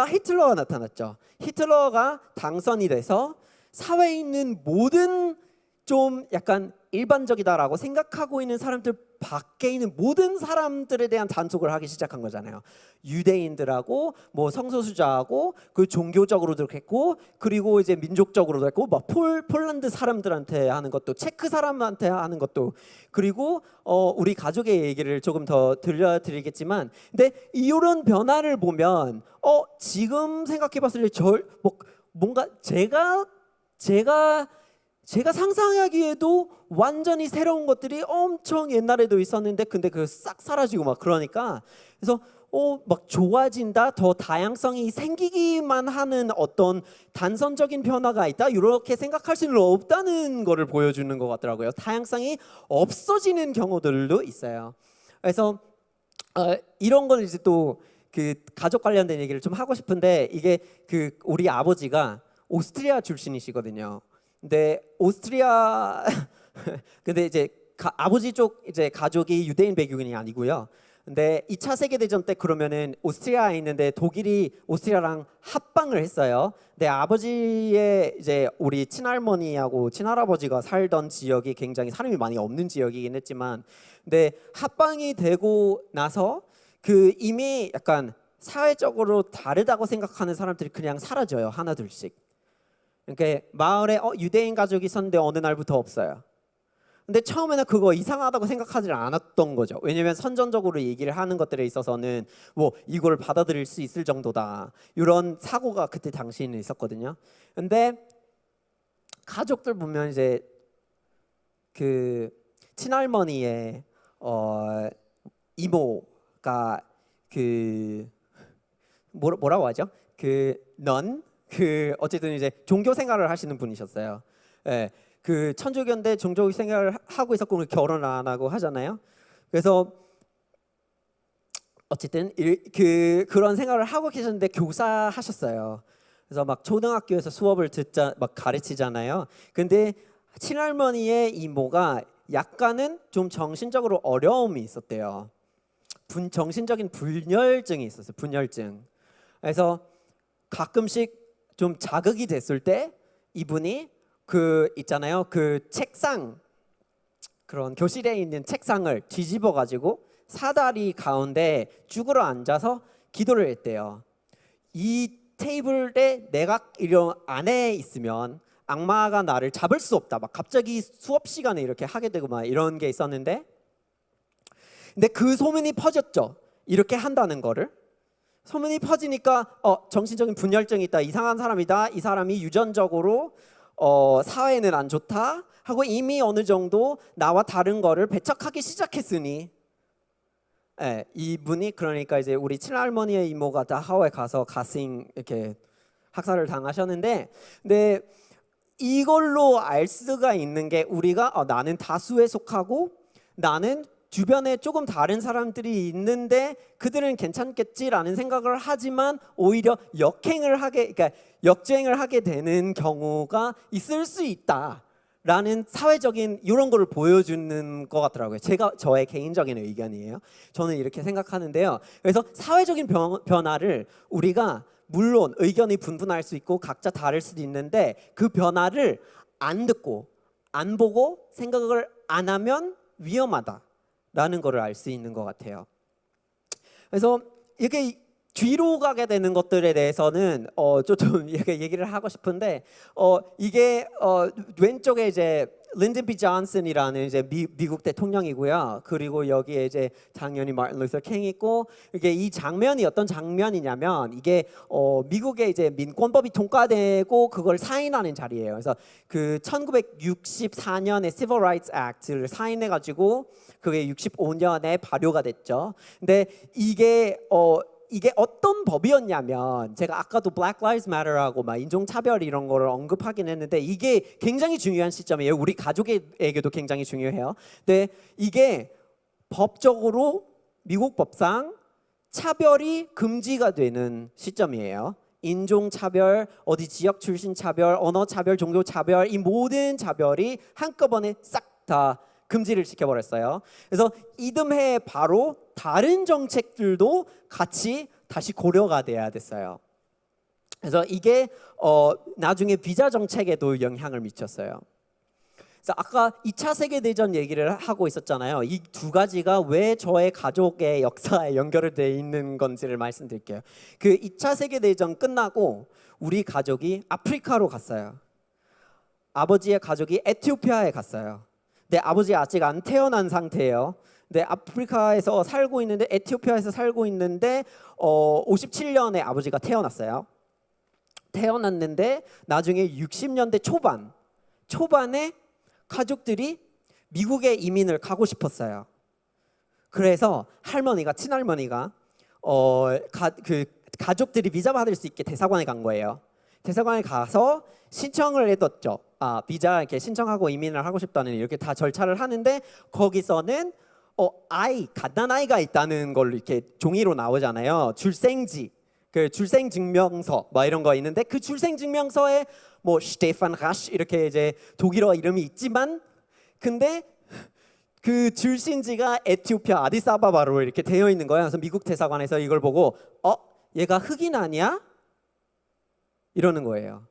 히틀러가 나타났죠. 히틀러가 당선이 돼서 사회에 있는 모든 좀 약간 일반적이다라고 생각하고 있는 사람들 밖에 있는 모든 사람들에 대한 단속을 하기 시작한 거잖아요. 유대인들하고 뭐 성소수자하고 그 종교적으로도 했고, 그리고 이제 민족적으로도 했고, 막 폴란드 사람들한테 하는 것도, 체크 사람한테 하는 것도, 그리고 우리 가족의 얘기를 조금 더 들려드리겠지만, 근데 이런 변화를 보면 지금 생각해봤을 때 뭔가 제가 상상하기에도 완전히 새로운 것들이 엄청 옛날에도 있었는데 근데 그 싹 사라지고 막 그러니까, 그래서 막 좋아진다, 더 다양성이 생기기만 하는 어떤 단선적인 변화가 있다, 이렇게 생각할 수는 없다는 거를 보여주는 것 같더라고요. 다양성이 없어지는 경우들도 있어요. 그래서 이런 건 이제 또 그 가족 관련된 얘기를 좀 하고 싶은데, 이게 그 우리 아버지가 오스트리아 출신이시거든요. 근데 오스트리아 근데 이제 아버지 쪽 이제 가족이 유대인 배경이 아니고요. 근데 2차 세계 대전 때 그러면은 오스트리아에 있는데 독일이 오스트리아랑 합방을 했어요. 근데 아버지의 이제 우리 친할머니하고 친할아버지가 살던 지역이 굉장히 사람이 많이 없는 지역이긴 했지만, 근데 합방이 되고 나서 그 이미 약간 사회적으로 다르다고 생각하는 사람들이 그냥 사라져요, 하나둘씩. 그러니까 마을에 유대인 가족이 있었는데 어느 날부터 없어요. 근데 처음에는 그거 이상하다고 생각하지 않았던 거죠. 왜냐면 선전적으로 얘기를 하는 것들에 있어서는 뭐 이걸 받아들일 수 있을 정도다, 이런 사고가 그때 당시에는 있었거든요. 근데 가족들 보면 이제 그 친할머니의 이모가 그 뭐라고 하죠? 어쨌든 이제 종교 생활을 하시는 분이셨어요. 예. 그 천주교인데 종교 생활을 하고 있었고 결혼 안 하고 하잖아요. 그래서 어쨌든 그런 생활을 하고 계셨는데 교사하셨어요. 그래서 막 초등학교에서 수업을 막 가르치잖아요. 근데 친할머니의 이모가 약간은 좀 정신적으로 어려움이 있었대요. 정신적인 분열증이 있었어요. 분열증. 그래서 가끔씩 좀 자극이 됐을 때 이분이 그 있잖아요, 그 책상, 그런 교실에 있는 책상을 뒤집어 가지고 사다리 가운데 쭈그러 앉아서 기도를 했대요. 이 테이블에 내가 이런 안에 있으면 악마가 나를 잡을 수 없다, 막 갑자기 수업 시간에 이렇게 하게 되고 막 이런 게 있었는데, 근데 그 소문이 퍼졌죠. 이렇게 한다는 거를. 소문이 퍼지니까 정신적인 분열증이 있다, 이상한 사람이다, 이 사람이 유전적으로 사회는 안 좋다 하고 이미 어느 정도 나와 다른 거를 배척하기 시작했으니, 이분이 그러니까 이제 우리 친할머니의 이모가 다하오에 가서 가싱 이렇게 학살을 당하셨는데, 근데 이걸로 알 수가 있는 게 우리가 나는 다수에 속하고 나는 주변에 조금 다른 사람들이 있는데 그들은 괜찮겠지라는 생각을 하지만 오히려 그러니까 역주행을 하게 되는 경우가 있을 수 있다라는 사회적인 이런 거를 보여주는 것 같더라고요. 저의 개인적인 의견이에요. 저는 이렇게 생각하는데요. 그래서 사회적인 변화를 우리가 물론 의견이 분분할 수 있고 각자 다를 수도 있는데 그 변화를 안 듣고 안 보고 생각을 안 하면 위험하다라는 거를 알 수 있는 것 같아요. 그래서 이렇게 뒤로 가게 되는 것들에 대해서는 좀 얘기를 하고 싶은데, 이게 왼쪽에 이제 린든 B 존슨이라는 이제 미국 대통령이고요. 그리고 여기에 이제 당연히 마틴 루터 킹이 있고, 이게 이 장면이 어떤 장면이냐면 이게 미국의 이제 민권법이 통과되고 그걸 사인하는 자리예요. 그래서 그 1964년에 Civil Rights Act를 사인해 가지고 그게 65년에 발효가 됐죠. 근데 이게 어떤 법이었냐면, 제가 아까도 Black Lives Matter하고 막 인종차별 이런 거를 언급하긴 했는데 이게 굉장히 중요한 시점이에요. 우리 가족에게도 굉장히 중요해요. 근데 이게 법적으로 미국 법상 차별이 금지가 되는 시점이에요. 인종차별, 어디 지역 출신 차별, 언어차별, 종교차별, 이 모든 차별이 한꺼번에 싹 다 금지를 시켜버렸어요. 그래서 이듬해 바로 다른 정책들도 같이 다시 고려가 돼야 됐어요. 그래서 이게 나중에 비자 정책에도 영향을 미쳤어요. 그래서 아까 2차 세계대전 얘기를 하고 있었잖아요. 이 두 가지가 왜 저의 가족의 역사에 연결돼 있는 건지를 말씀드릴게요. 그 2차 세계대전 끝나고 우리 가족이 아프리카로 갔어요. 아버지의 가족이 에티오피아에 갔어요. 근데 아버지 아직 안 태어난 상태예요. 근데 아프리카에서 살고 있는데, 에티오피아에서 살고 있는데 57년에 아버지가 태어났어요. 태어났는데 나중에 60년대 초반에 가족들이 미국에 이민을 가고 싶었어요. 그래서 친할머니가 가족들이 비자 받을 수 있게 대사관에 간 거예요. 대사관에 가서 신청을 해뒀죠. 비자 이렇게 신청하고 이민을 하고 싶다는 이렇게 다 절차를 하는데, 거기서는 갓난 아이가 있다는 걸로 이렇게 종이로 나오잖아요. 출생지. 그 출생증명서 뭐 이런 거 있는데 그 출생증명서에 뭐 스테판 라쉬 이렇게 이제 독일어 이름이 있지만 근데 그 출신지가 에티오피아 아디스아바바로 이렇게 되어 있는 거예요. 그래서 미국 대사관에서 이걸 보고 얘가 흑인 아니야? 이러는 거예요.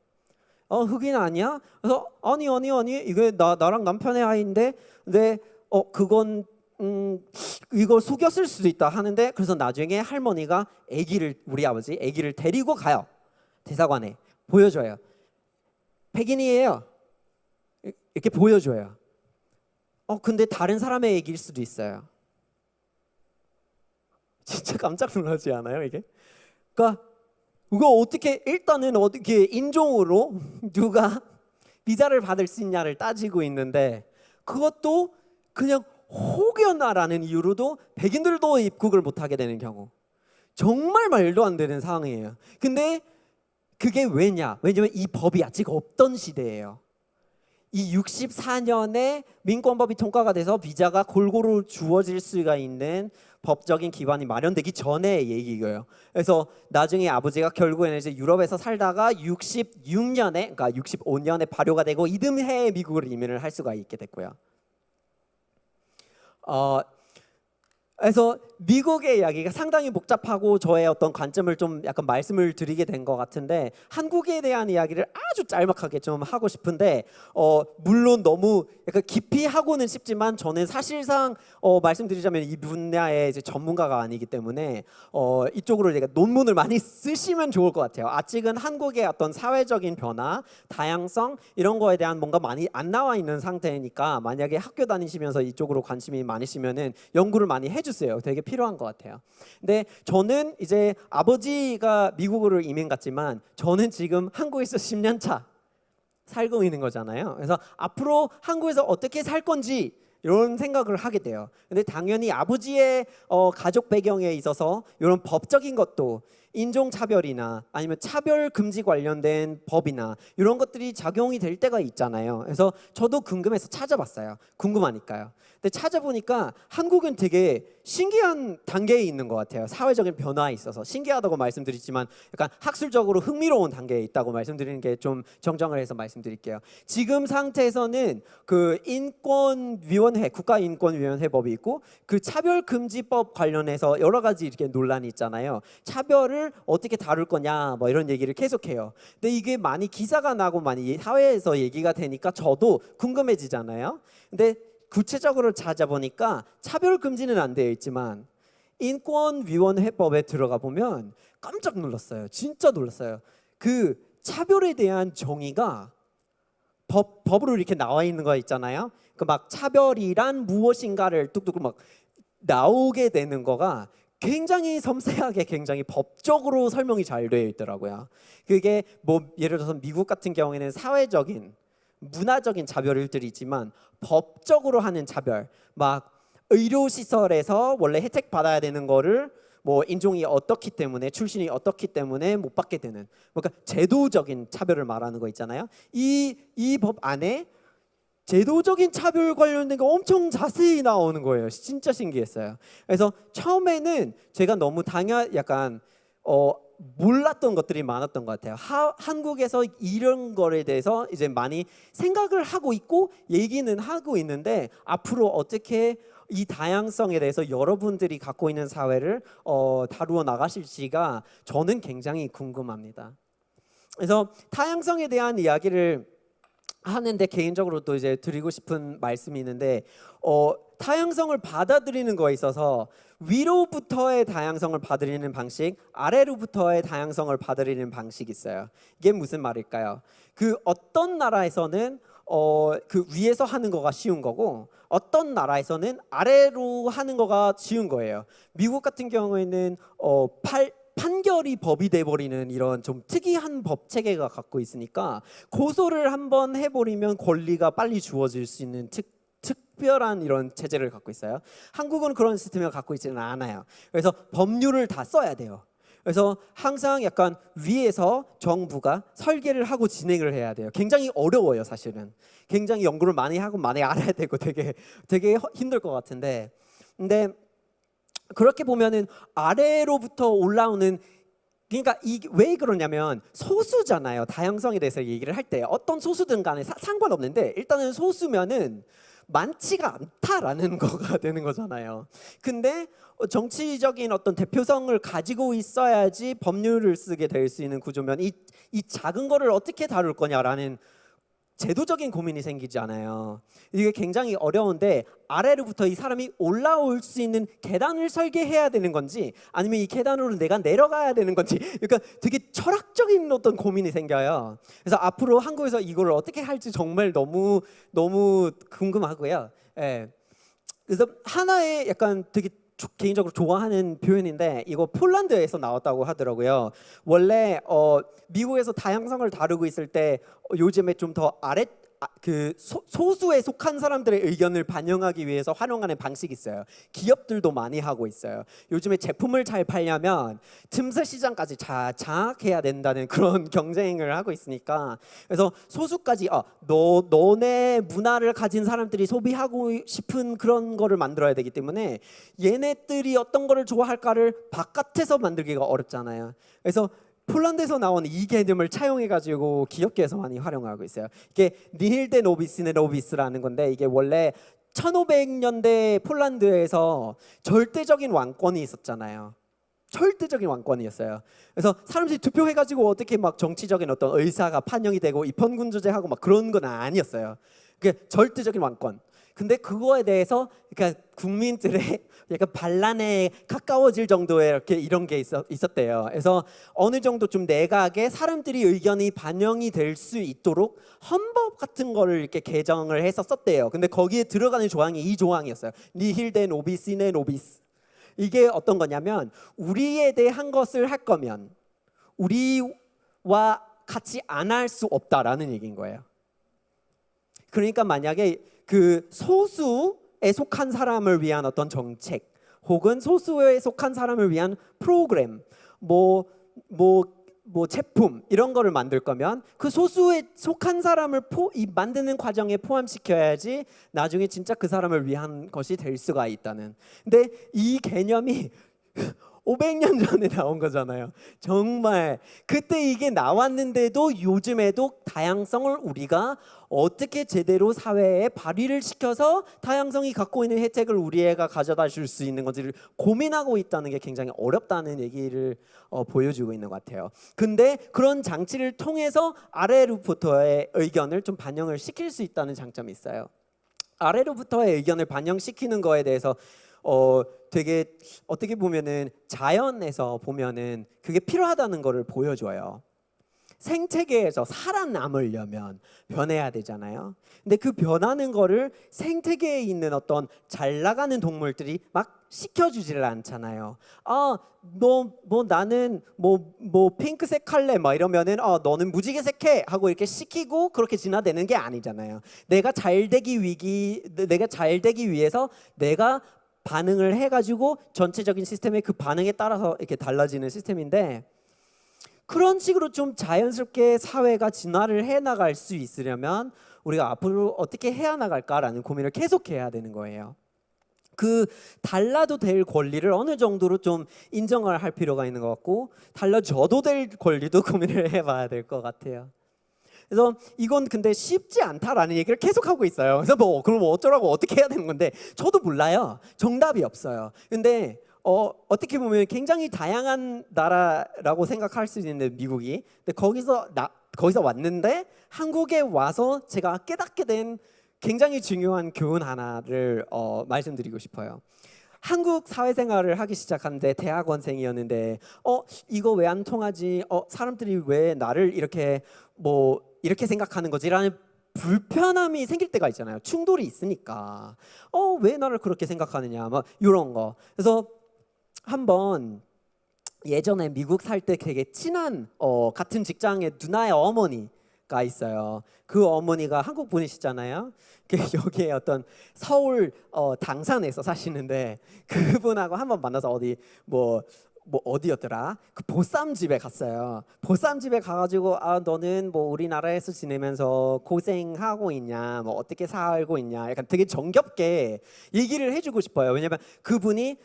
흑인 아니야? 그래서 아니 이게 나랑 남편의 아이인데 근데 그건 이걸 속였을 수도 있다 하는데 그래서 나중에 할머니가 우리 아버지 아기를 데리고 가요. 대사관에 보여줘요. 백인이에요. 이렇게 보여줘요. 근데 다른 사람의 아기일 수도 있어요. 진짜 깜짝 놀라지 않아요 이게? 그러니까 이거 어떻게 일단은 어떻게 인종으로 누가 비자를 받을 수 있냐를 따지고 있는데 그것도 그냥 혹여나라는 이유로도 백인들도 입국을 못하게 되는 경우 정말 말도 안 되는 상황이에요. 근데 그게 왜냐? 왜냐면 이 법이 아직 없던 시대예요. 이 64년에 민권법이 통과가 돼서 비자가 골고루 주어질 수가 있는 법적인 기반이 마련되기 전의 얘기예요. 그래서 나중에 아버지가 결국에는 이제 유럽에서 살다가 66년에 그러니까 65년에 발효가 되고 이듬해에 미국으로 이민을 할 수가 있게 됐고요. 그래서 미국의 이야기가 상당히 복잡하고 저의 어떤 관점을 좀 약간 말씀을 드리게 된 것 같은데 한국에 대한 이야기를 아주 짤막하게 좀 하고 싶은데 물론 너무 약간 깊이 하고는 싶지만 저는 사실상 말씀드리자면 이 분야의 이제 전문가가 아니기 때문에 이쪽으로 제가 논문을 많이 쓰시면 좋을 것 같아요. 아직은 한국의 어떤 사회적인 변화, 다양성 이런 거에 대한 뭔가 많이 안 나와 있는 상태니까 만약에 학교 다니시면서 이쪽으로 관심이 많으시면은 연구를 많이 해주세요. 되게 필요한 것 같아요. 근데 저는 이제 아버지가 미국으로 이민 갔지만 저는 지금 한국에서 10년 차 살고 있는 거잖아요. 그래서 앞으로 한국에서 어떻게 살 건지 이런 생각을 하게 돼요. 근데 당연히 아버지의 가족 배경에 있어서 이런 법적인 것도 인종차별이나 아니면 차별 금지 관련된 법이나 이런 것들이 작용이 될 때가 있잖아요. 그래서 저도 궁금해서 찾아봤어요. 궁금하니까요. 근데 찾아보니까 한국은 되게 신기한 단계에 있는 것 같아요. 사회적인 변화에 있어서 신기하다고 말씀드리지만 약간 학술적으로 흥미로운 단계에 있다고 말씀드리는 게 좀 정정을 해서 말씀드릴게요. 지금 상태에서는 그 인권위원회, 국가인권위원회법이 있고 그 차별금지법 관련해서 여러 가지 이렇게 논란이 있잖아요. 차별을 어떻게 다룰 거냐 뭐 이런 얘기를 계속해요. 근데 이게 많이 기사가 나고 많이 사회에서 얘기가 되니까 저도 궁금해지잖아요. 근데 구체적으로 찾아보니까 차별 금지는 안 되어 있지만 인권위원회법에 들어가 보면 깜짝 놀랐어요. 진짜 놀랐어요. 그 차별에 대한 정의가 법으로 이렇게 나와 있는 거 있잖아요. 그 막 차별이란 무엇인가를 뚝뚝 막 나오게 되는 거가 굉장히 섬세하게 굉장히 법적으로 설명이 잘 되어 있더라고요. 그게 뭐 예를 들어서 미국 같은 경우에는 사회적인 문화적인 차별들이 있지만 법적으로 하는 차별 막 의료시설에서 원래 혜택 받아야 되는 거를 뭐 인종이 어떻기 때문에 출신이 어떻기 때문에 못 받게 되는 그러니까 제도적인 차별을 말하는 거 있잖아요. 이 법 안에 제도적인 차별 관련된 거 엄청 자세히 나오는 거예요. 진짜 신기했어요. 그래서 처음에는 제가 너무 약간 몰랐던 것들이 많았던 것 같아요. 한국에서 이런 거에 대해서 이제 많이 생각을 하고 있고 얘기는 하고 있는데 앞으로 어떻게 이 다양성에 대해서 여러분들이 갖고 있는 사회를 다루어 나가실지가 저는 굉장히 궁금합니다. 그래서 다양성에 대한 이야기를 하는데 개인적으로 또 이제 드리고 싶은 말씀이 있는데 다양성을 받아들이는 거에 있어서 위로부터의 다양성을 받아들이는 방식, 아래로부터의 다양성을 받아들이는 방식이 있어요. 이게 무슨 말일까요? 그 어떤 나라에서는 그 위에서 하는 거가 쉬운 거고 어떤 나라에서는 아래로 하는 거가 쉬운 거예요. 미국 같은 경우에는 판결이 법이 돼버리는 이런 좀 특이한 법 체계가 갖고 있으니까 고소를 한번 해버리면 권리가 빨리 주어질 수 있는 특별한 이런 체제를 갖고 있어요. 한국은 그런 시스템을 갖고 있지는 않아요. 그래서 법률을 다 써야 돼요. 그래서 항상 약간 위에서 정부가 설계를 하고 진행을 해야 돼요. 굉장히 어려워요, 사실은. 굉장히 연구를 많이 하고 많이 알아야 되고 되게 힘들 것 같은데, 근데 그렇게 보면은 아래로부터 올라오는 그러니까 왜 그러냐면 소수잖아요. 다양성에 대해서 얘기를 할 때 어떤 소수든 간에 상관없는데 일단은 소수면은 많지가 않다라는 거가 되는 거잖아요. 근데 정치적인 어떤 대표성을 가지고 있어야지 법률을 쓰게 될 수 있는 구조면 이 작은 거를 어떻게 다룰 거냐라는 제도적인 고민이 생기잖아요. 이게 굉장히 어려운데 아래로부터 이 사람이 올라올 수 있는 계단을 설계해야 되는 건지 아니면 이 계단으로 내가 내려가야 되는 건지 그러니까 되게 철학적인 어떤 고민이 생겨요. 그래서 앞으로 한국에서 이걸 어떻게 할지 정말 너무 궁금하고요. 예. 그래서 하나의 약간 되게 개인적으로 좋아하는 표현인데 이거 폴란드에서 나왔다고 하더라고요. 원래 미국에서 다양성을 다루고 있을 때 요즘에 좀 더 소수에 속한 사람들의 의견을 반영하기 위해서 활용하는 방식이 있어요. 기업들도 많이 하고 있어요. 요즘에 제품을 잘 팔려면 틈새 시장까지 장악해야 된다는 그런 경쟁을 하고 있으니까 그래서 소수까지 너네 문화를 가진 사람들이 소비하고 싶은 그런 거를 만들어야 되기 때문에 얘네들이 어떤 거를 좋아할까를 바깥에서 만들기가 어렵잖아요. 그래서 폴란드에서 나온 이 개념을 차용해가지고 기업계에서 많이 활용하고 있어요. 이게 니힐데 노비스라는 건데 이게 원래 1500년대 폴란드에서 절대적인 왕권이 있었잖아요. 절대적인 왕권이었어요. 그래서 사람들이 투표해가지고 어떻게 막 정치적인 어떤 의사가 판정이 되고 입헌군주제하고 막 그런 건 아니었어요. 그게 절대적인 왕권. 근데 그거에 대해서 그러니까 국민들의 약간 반란에 가까워질 정도의 이런 게 있었대요. 그래서 어느 정도 좀 내각에 사람들이 의견이 반영이 될 수 있도록 헌법 같은 거를 이렇게 개정을 해서 썼대요. 근데 거기에 들어가는 조항이 이 조항이었어요. 니힐데 노비시네 노비스. 이게 어떤 거냐면 우리에 대한 것을 할 거면 우리와 같이 안 할 수 없다라는 얘기인 거예요. 그러니까 만약에 그 소수에 속한 사람을 위한 어떤 정책 혹은 소수에 속한 사람을 위한 프로그램 뭐 제품 이런 거를 만들 거면 그 소수에 속한 사람을 만드는 과정에 포함시켜야지 나중에 진짜 그 사람을 위한 것이 될 수가 있다는. 근데 이 개념이 500년 전에 나온 거잖아요. 정말 그때 이게 나왔는데도 요즘에도 다양성을 우리가 어떻게 제대로 사회에 발휘를 시켜서 다양성이 갖고 있는 혜택을 우리 애가 가져다 줄 수 있는 건지를 고민하고 있다는 게 굉장히 어렵다는 얘기를 보여주고 있는 것 같아요. 근데 그런 장치를 통해서 아래로부터의 의견을 좀 반영을 시킬 수 있다는 장점이 있어요. 아래로부터의 의견을 반영시키는 거에 대해서 되게 어떻게 보면은 자연에서 보면은 그게 필요하다는 거를 보여줘요. 생태계에서 살아남으려면 변해야 되잖아요. 근데 그 변하는 거를 생태계에 있는 어떤 잘 나가는 동물들이 막 시켜주지를 않잖아요. 나는 핑크색 할래 막 이러면은 너는 무지개색 해 하고 이렇게 시키고 그렇게 진화되는 게 아니잖아요. 내가 잘 되기 위해서 내가 반응을 해가지고 전체적인 시스템의 그 반응에 따라서 이렇게 달라지는 시스템인데 그런 식으로 좀 자연스럽게 사회가 진화를 해나갈 수 있으려면 우리가 앞으로 어떻게 해야 나갈까라는 고민을 계속해야 되는 거예요. 그 달라도 될 권리를 어느 정도로 좀 인정을 할 필요가 있는 것 같고 달라져도 될 권리도 고민을 해봐야 될 것 같아요. 그래서 이건 근데 쉽지 않다라는 얘기를 계속하고 있어요. 그래서 그럼 어쩌라고 어떻게 해야 되는 건데 저도 몰라요. 정답이 없어요. 근데 어떻게 보면 굉장히 다양한 나라라고 생각할 수 있는데 미국이 근데 거기서 왔는데 한국에 와서 제가 깨닫게 된 굉장히 중요한 교훈 하나를 말씀드리고 싶어요. 한국 사회생활을 하기 시작하는데 대학원생이었는데 이거 왜 안 통하지? 사람들이 왜 나를 이렇게 생각하는 거지라는 불편함이 생길 때가 있잖아요. 충돌이 있으니까 왜 나를 그렇게 생각하느냐 막 이런 거. 그래서 한번 예전에 미국 살 때 되게 친한 같은 직장의 누나의 어머니가 있어요. 그 어머니가 한국 분이시잖아요. 여기에 어떤 서울 당산에서 사시는데 그분하고 한번 만나서 어디였더라? 그 보쌈집에 갔어요. 보쌈집에 가가지고 너는 우리나라에서 지내면서 고생하고 있냐, 어떻게 살고 있냐, 약간 되게 정겹게 얘기를 해주고 싶어요. 왜냐면 그분이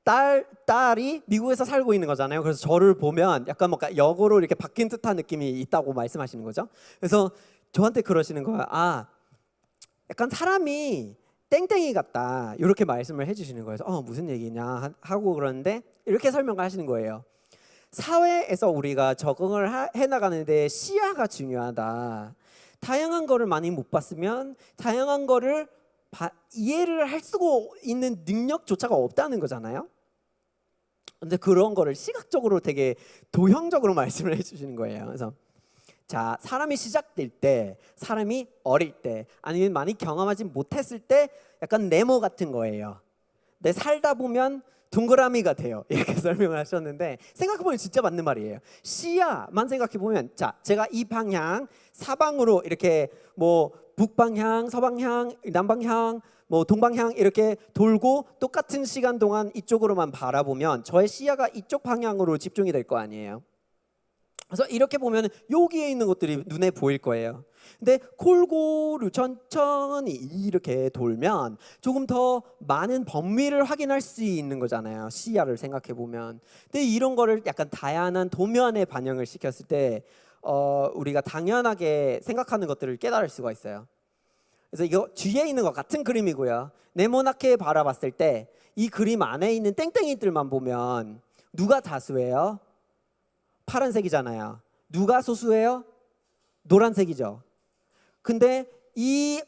딸이 미국에서 살고 있는 거잖아요. 그래서 저를 보면 약간 뭔가 역으로 이렇게 바뀐 듯한 느낌이 있다고 말씀하시는 거죠. 그래서 저한테 그러시는 거예요. 아, 약간 사람이 땡땡이 같다 이렇게 말씀을 해주시는 거예요. 무슨 얘기냐 하고 그러는데 이렇게 설명을 하시는 거예요. 사회에서 우리가 적응을 해나가는데 시야가 중요하다. 다양한 거를 많이 못 봤으면 다양한 거를 이해를 할 수 있는 능력조차가 없다는 거잖아요. 근데 그런 거를 시각적으로 되게 도형적으로 말씀을 해주시는 거예요. 그래서 자, 사람이 시작될 때, 사람이 어릴 때, 아니면 많이 경험하지 못했을 때 약간 네모 같은 거예요. 근데 살다 보면 동그라미가 돼요. 이렇게 설명을 하셨는데 생각해보면 진짜 맞는 말이에요. 시야만 생각해보면 자, 제가 이 방향 사방으로 이렇게 뭐 북방향, 서방향, 남방향, 뭐 동방향 이렇게 돌고 똑같은 시간 동안 이쪽으로만 바라보면 저의 시야가 이쪽 방향으로 집중이 될 거 아니에요. 그래서 이렇게 보면 여기에 있는 것들이 눈에 보일 거예요. 근데 골고루 천천히 이렇게 돌면 조금 더 많은 범위를 확인할 수 있는 거잖아요. 시야를 생각해 보면. 근데 이런 거를 약간 다양한 도면에 반영을 시켰을 때 우리가 당연하게 생각하는 것들을 깨달을 수가 있어요. 그래서 이거 뒤에 있는 것 같은 그림이고요. 네모나게 바라봤을 때 이 그림 안에 있는 땡땡이들만 보면 누가 다수예요? 파란색이잖아요. 누가 소수예요? 노란색이죠. 근데 이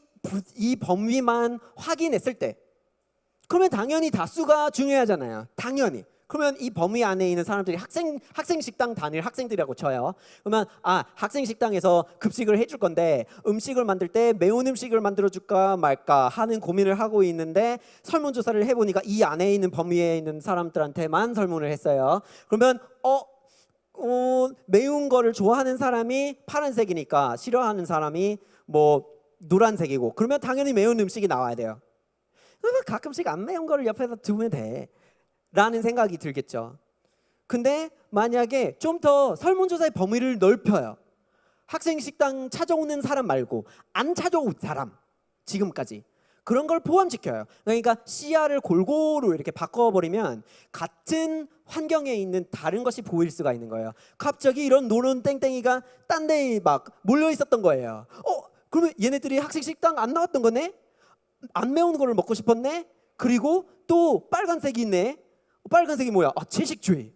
범위만 확인했을 때 그러면 당연히 다수가 중요하잖아요. 당연히. 그러면 이 범위 안에 있는 사람들이 학생 식당 다닐 학생들이라고 쳐요. 그러면 학생 식당에서 급식을 해줄 건데 음식을 만들 때 매운 음식을 만들어 줄까 말까 하는 고민을 하고 있는데 설문조사를 해보니까 이 안에 있는 범위에 있는 사람들한테만 설문을 했어요. 그러면 매운 거를 좋아하는 사람이 파란색이니까 싫어하는 사람이 뭐 노란색이고 그러면 당연히 매운 음식이 나와야 돼요. 그러면 가끔씩 안 매운 거를 옆에다 두면 돼 라는 생각이 들겠죠. 근데 만약에 좀 더 설문조사의 범위를 넓혀요. 학생 식당 찾아오는 사람 말고 안 찾아온 사람 지금까지 그런 걸 포함시켜요. 그러니까 시야를 골고루 이렇게 바꿔버리면 같은 환경에 있는 다른 것이 보일 수가 있는 거예요. 갑자기 이런 노란 땡땡이가 딴 데에 막 몰려 있었던 거예요. 그러면 얘네들이 학생 식당 안 나왔던 거네? 안 매운 거를 먹고 싶었네? 그리고 또 빨간색이 있네? 빨간색이 뭐야? 채식주의.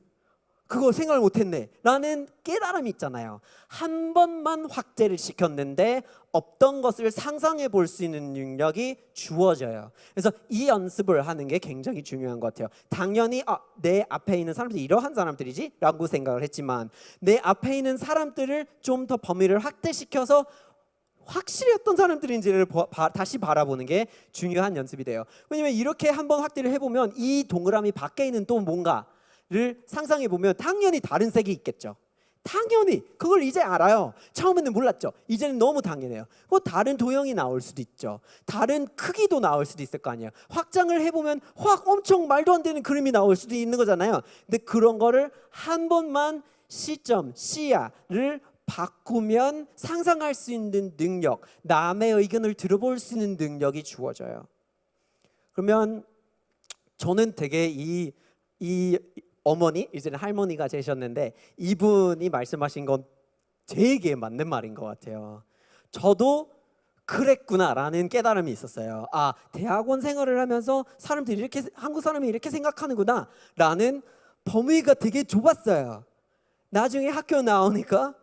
그거 생각을 못했네 라는 깨달음이 있잖아요. 한 번만 확대를 시켰는데 없던 것을 상상해 볼 수 있는 능력이 주어져요. 그래서 이 연습을 하는 게 굉장히 중요한 것 같아요. 당연히 내 앞에 있는 사람들이 이러한 사람들이지 라고 생각을 했지만 내 앞에 있는 사람들을 좀 더 범위를 확대시켜서 확실히 어떤 사람들인지를 다시 바라보는 게 중요한 연습이 돼요. 왜냐면 이렇게 한번 확대를 해보면 이 동그라미 밖에 있는 또 뭔가를 상상해 보면 당연히 다른 색이 있겠죠. 당연히 그걸 이제 알아요. 처음에는 몰랐죠. 이제는 너무 당연해요. 다른 도형이 나올 수도 있죠. 다른 크기도 나올 수도 있을 거 아니에요. 확장을 해보면 확 엄청 말도 안 되는 그림이 나올 수도 있는 거잖아요. 근데 그런 거를 한 번만 시야를 바꾸면 상상할 수 있는 능력, 남의 의견을 들어볼 수 있는 능력이 주어져요. 그러면 저는 되게 이 어머니, 이제는 할머니가 되셨는데 이분이 말씀하신 건 되게 맞는 말인 것 같아요. 저도 그랬구나라는 깨달음이 있었어요. 대학원 생활을 하면서 사람들이 이렇게 한국 사람이 이렇게 생각하는구나라는 범위가 되게 좁았어요. 나중에 학교 나오니까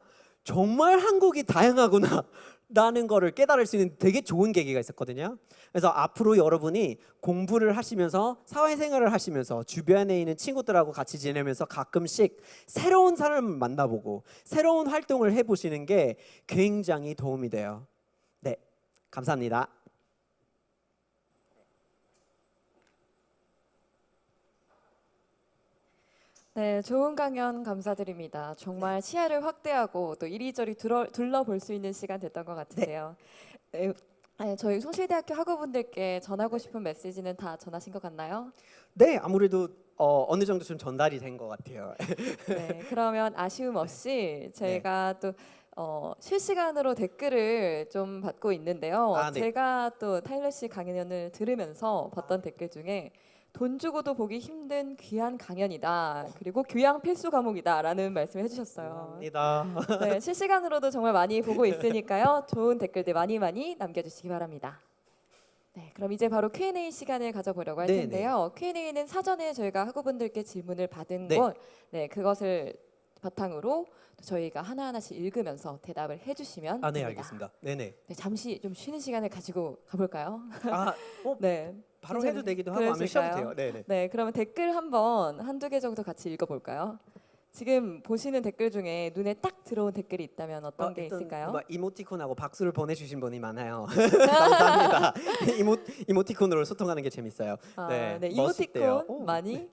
정말 한국이 다양하구나 라는 거를 깨달을 수 있는 되게 좋은 계기가 있었거든요. 그래서 앞으로 여러분이 공부를 하시면서 사회생활을 하시면서 주변에 있는 친구들하고 같이 지내면서 가끔씩 새로운 사람을 만나보고 새로운 활동을 해보시는 게 굉장히 도움이 돼요. 네, 감사합니다. 네, 좋은 강연 감사드립니다. 정말 시야를 확대하고 또 이리저리 둘러볼 수 있는 시간 됐던 것 같으세요. 네, 저희 숭실대학교 학우분들께 전하고 싶은 메시지는 다 전하신 것 같나요? 네, 아무래도 어느 정도 좀 전달이 된 것 같아요. 네, 그러면 아쉬움 없이 제가 또 실시간으로 댓글을 좀 받고 있는데요. 네. 제가 또 타일러 씨 강연을 들으면서 봤던 댓글 중에 돈 주고도 보기 힘든 귀한 강연이다. 그리고 교양 필수 과목이다라는 말씀을 해주셨어요. 감사합니다. 네, 실시간으로도 정말 많이 보고 있으니까요. 좋은 댓글들 많이 많이 남겨주시기 바랍니다. 네, 그럼 이제 바로 Q&A 시간을 가져보려고 할 네, 텐데요. Q&A는 사전에 저희가 학우분들께 질문을 받은 네. 것, 네, 그것을 바탕으로 저희가 하나하나씩 읽으면서 대답을 해주시면 아, 네, 됩니다. 알겠습니다. 네네. 네, 잠시 좀 쉬는 시간을 가지고 가볼까요? 아, 네, 바로 괜찮- 해도 되기도 하고 안 쉬어도 그러실까요? 돼요. 네네. 네, 그러면 댓글 한두 개 정도 같이 읽어볼까요? 지금 보시는 댓글 중에 눈에 딱 들어온 댓글이 있다면 어떤 게 일단 있을까요? 뭐 이모티콘하고 박수를 보내주신 분이 많아요. 감사합니다. 이모티콘으로 소통하는 게 재밌어요. 아, 네, 네, 멋있대요. 이모티콘 오. 많이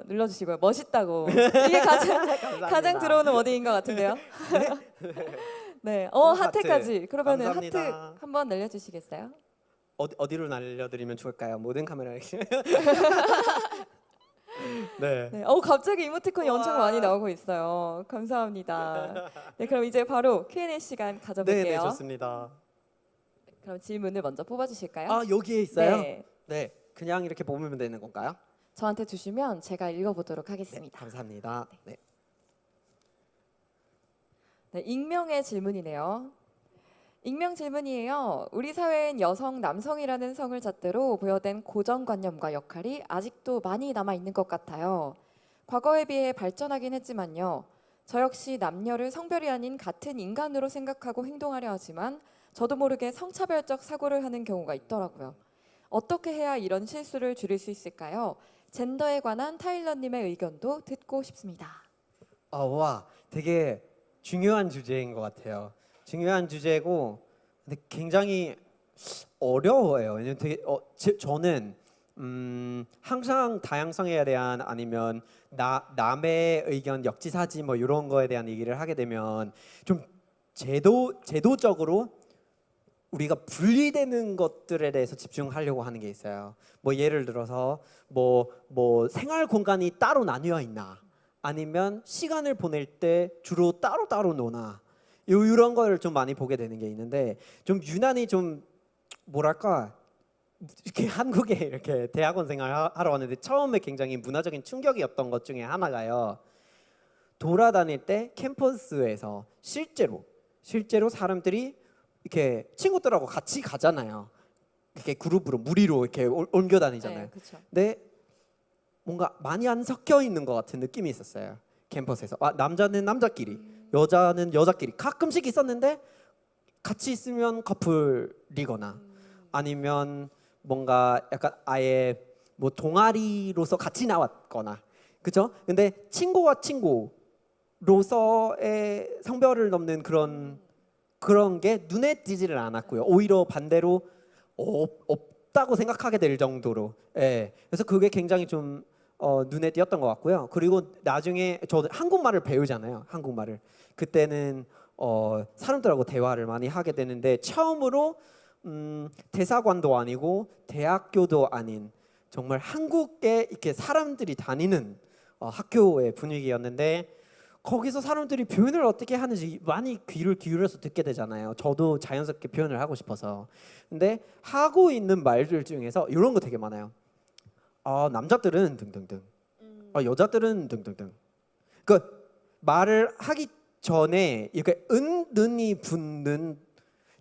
눌러주시고요. 멋있다고. 이게 가장 들어오는 워딩인 것 같은데요. 네, 하트. 하트까지. 그러면은 감사합니다. 하트 한번 날려주시겠어요? 어디로 날려드리면 좋을까요? 모든 카메라에. 네. 네, 갑자기 이모티콘이 우와. 엄청 많이 나오고 있어요. 감사합니다. 네, 그럼 이제 바로 Q&A 시간 가져볼게요. 네네 좋습니다. 그럼 질문을 먼저 뽑아주실까요? 아 여기에 있어요? 네, 네. 그냥 이렇게 보면 되는 건가요? 저한테 주시면 제가 읽어보도록 네. 하겠습니다. 감사합니다. 네. 네, 익명의 질문이네요. 익명 질문이에요. 우리 사회엔 여성, 남성이라는 성을 잣대로 부여된 고정관념과 역할이 아직도 많이 남아 있는 것 같아요. 과거에 비해 발전하긴 했지만요. 저 역시 남녀를 성별이 아닌 같은 인간으로 생각하고 행동하려 하지만 저도 모르게 성차별적 사고를 하는 경우가 있더라고요. 어떻게 해야 이런 실수를 줄일 수 있을까요? 젠더에 관한 타일러님의 의견도 듣고 싶습니다. 와, 되게 중요한 주제인 것 같아요. 중요한 주제고, 근데 굉장히 어려워요. 왜냐면 되게 저는 항상 다양성에 대한 아니면 남의 의견 역지사지 뭐 이런 거에 대한 얘기를 하게 되면 좀 제도적으로 우리가 분리되는 것들에 대해서 집중하려고 하는 게 있어요. 뭐 예를 들어서 뭐 생활 공간이 따로 나뉘어 있나, 아니면 시간을 보낼 때 주로 따로 노나, 이런 거를 좀 많이 보게 되는 게 있는데, 좀 유난히 좀 뭐랄까 이렇게 한국에 이렇게 대학원 생활하러 왔는데 처음에 굉장히 문화적인 충격이었던 것 중에 하나가요. 돌아다닐 때 캠퍼스에서 실제로 사람들이 이렇게 친구들하고 같이 가잖아요. 이렇게 그룹으로 무리로 이렇게 옮겨 다니잖아요. 네, 그렇죠. 근데 뭔가 많이 안 섞여 있는 것 같은 느낌이 있었어요. 캠퍼스에서 남자는 남자끼리, 여자는 여자끼리 가끔씩 있었는데 같이 있으면 커플이거나 아니면 뭔가 약간 아예 뭐 동아리로서 같이 나왔거나, 그죠? 근데 친구와 친구로서의 성별을 넘는 그런 게 눈에 띄지를 않았고요. 오히려 반대로 없다고 생각하게 될 정도로. 예. 그래서 그게 굉장히 좀 눈에 띄었던 것 같고요. 그리고 나중에 저도 한국말을 배우잖아요. 한국말을. 그때는 사람들하고 대화를 많이 하게 되는데 처음으로 대사관도 아니고 대학교도 아닌 정말 한국에 이렇게 사람들이 다니는 학교의 분위기였는데, 거기서 사람들이 표현을 어떻게 하는지 많이 귀를 기울여서 듣게 되잖아요. 저도 자연스럽게 표현을 하고 싶어서. 근데 하고 있는 말들 중에서 이런 거 되게 많아요. 남자들은 등등등, 여자들은 등등등. 그 말을 하기 전에 이렇게 은은히 붙는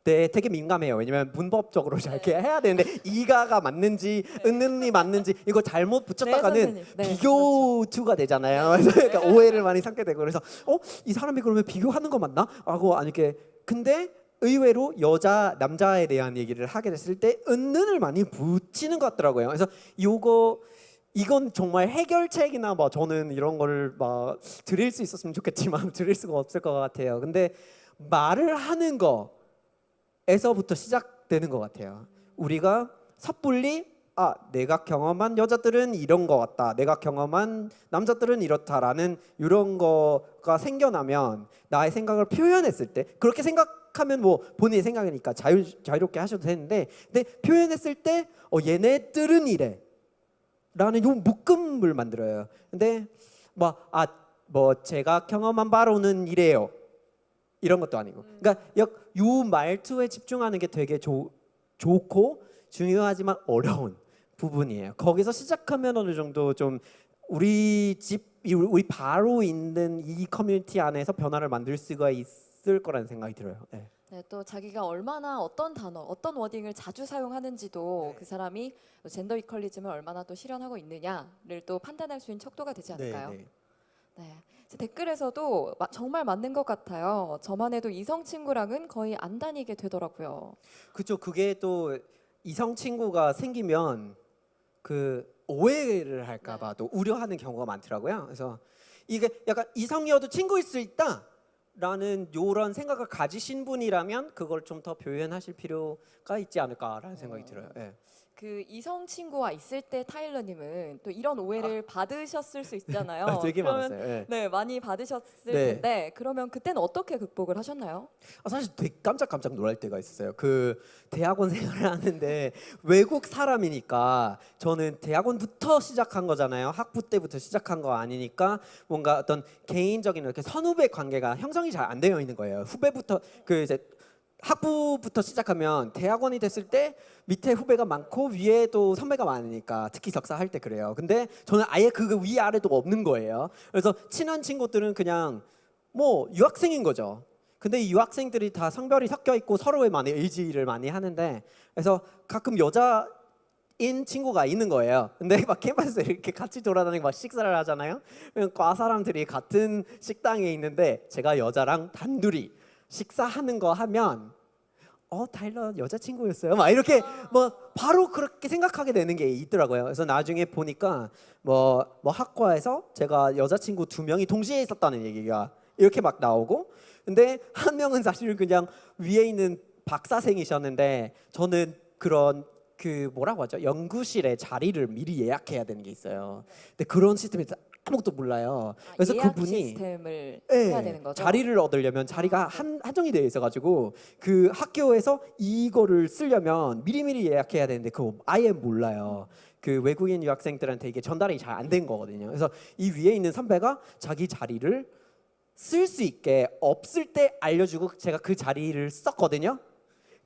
때 되게 민감해요. 왜냐면 문법적으로 잘 이렇게 해야 되는데 이가가 맞는지 은은히 맞는지 이거 잘못 붙였다가는 선생님. 네, 비교투가 되잖아요. 그래서 그러니까 오해를 많이 삼게 되고, 그래서 이 사람이 그러면 비교하는 거 맞나? 하고 아니게, 근데 의외로 여자 남자에 대한 얘기를 하게 됐을 때 은은을 많이 붙이는 것 같더라고요. 그래서 이건 정말 해결책이나 뭐 저는 이런 거를 막 드릴 수 있었으면 좋겠지만 드릴 수가 없을 것 같아요. 근데 말을 하는 거에서부터 시작되는 것 같아요. 우리가 섣불리 내가 경험한 여자들은 이런 거 같다, 내가 경험한 남자들은 이렇다라는 이런 거가 생겨나면 나의 생각을 표현했을 때, 그렇게 생각하면 뭐 본인의 생각이니까 자유롭게 하셔도 되는데, 근데 표현했을 때 얘네들은 이래 라는 요 묶음을 만들어요. 근데 뭐 제가 경험한 바로는 이래요, 이런 것도 아니고, 그러니까 요 말투에 집중하는 게 되게 좋고 중요하지만 어려운 부분이에요. 거기서 시작하면 어느 정도 좀 우리 바로 있는 이 커뮤니티 안에서 변화를 만들 수가 있을 거라는 생각이 들어요. 네. 네, 또 자기가 얼마나 어떤 단어, 어떤 워딩을 자주 사용하는지도 그 사람이 젠더 이퀄리즘을 얼마나 또 실현하고 있느냐를 또 판단할 수 있는 척도가 되지 않을까요? 네. 네. 댓글에서도 정말 맞는 것 같아요. 저만 해도 이성 친구랑은 거의 안 다니게 되더라고요. 그렇죠. 그게 또 이성 친구가 생기면 그 오해를 할까봐 또 우려하는 경우가 많더라고요. 그래서 이게 약간 이성이어도 친구일 수 있다라는 이런 생각을 가지신 분이라면 그걸 좀 더 표현하실 필요가 있지 않을까라는 생각이 들어요. 예. 그 이성 친구와 있을 때 타일러님은 또 이런 오해를 받으셨을 수 있잖아요. 되게 그러면 많았어요. 예. 네, 많이 받으셨을 네. 텐데 그러면 그때는 어떻게 극복을 하셨나요? 사실 되게 깜짝깜짝 놀랄 때가 있었어요. 그 대학원 생활을 하는데 외국 사람이니까 저는 대학원부터 시작한 거잖아요. 학부 때부터 시작한 거 아니니까 뭔가 어떤 개인적인 이렇게 선후배 관계가 형성이 잘 안 되어 있는 거예요. 후배부터 그 이제 학부부터 시작하면 대학원이 됐을 때 밑에 후배가 많고 위에도 선배가 많으니까 특히 석사 할 때 그래요. 근데 저는 아예 그 위아래도 없는 거예요. 그래서 친한 친구들은 그냥 뭐 유학생인 거죠. 근데 이 유학생들이 다 성별이 섞여 있고 서로에 많이 의지를 많이 하는데 그래서 가끔 여자인 친구가 있는 거예요. 근데 막 캠퍼스에 이렇게 같이 돌아다니고 막 식사를 하잖아요. 과 사람들이 같은 식당에 있는데 제가 여자랑 단둘이 식사하는 거 하면 타일러 여자친구였어요. 막 이렇게 뭐 바로 그렇게 생각하게 되는 게 있더라고요. 그래서 나중에 보니까 뭐 학과에서 제가 여자친구 2명이 동시에 있었다는 얘기가 이렇게 막 나오고 근데 한 명은 사실 그냥 위에 있는 박사생이셨는데 저는 그런 그 뭐라고 하죠? 연구실에 자리를 미리 예약해야 되는 게 있어요. 근데 그런 시스템이 아무것도 몰라요. 그래서 예약 그분이 시스템을 네, 해야 되는 거죠. 자리를 얻으려면 자리가 한정이 되어 있어가지고 그 학교에서 이거를 쓰려면 미리미리 예약해야 되는데 그거 아예 몰라요. 그 외국인 유학생들한테 이게 전달이 잘 안 된 거거든요. 그래서 이 위에 있는 선배가 자기 자리를 쓸 수 있게 없을 때 알려주고 제가 그 자리를 썼거든요.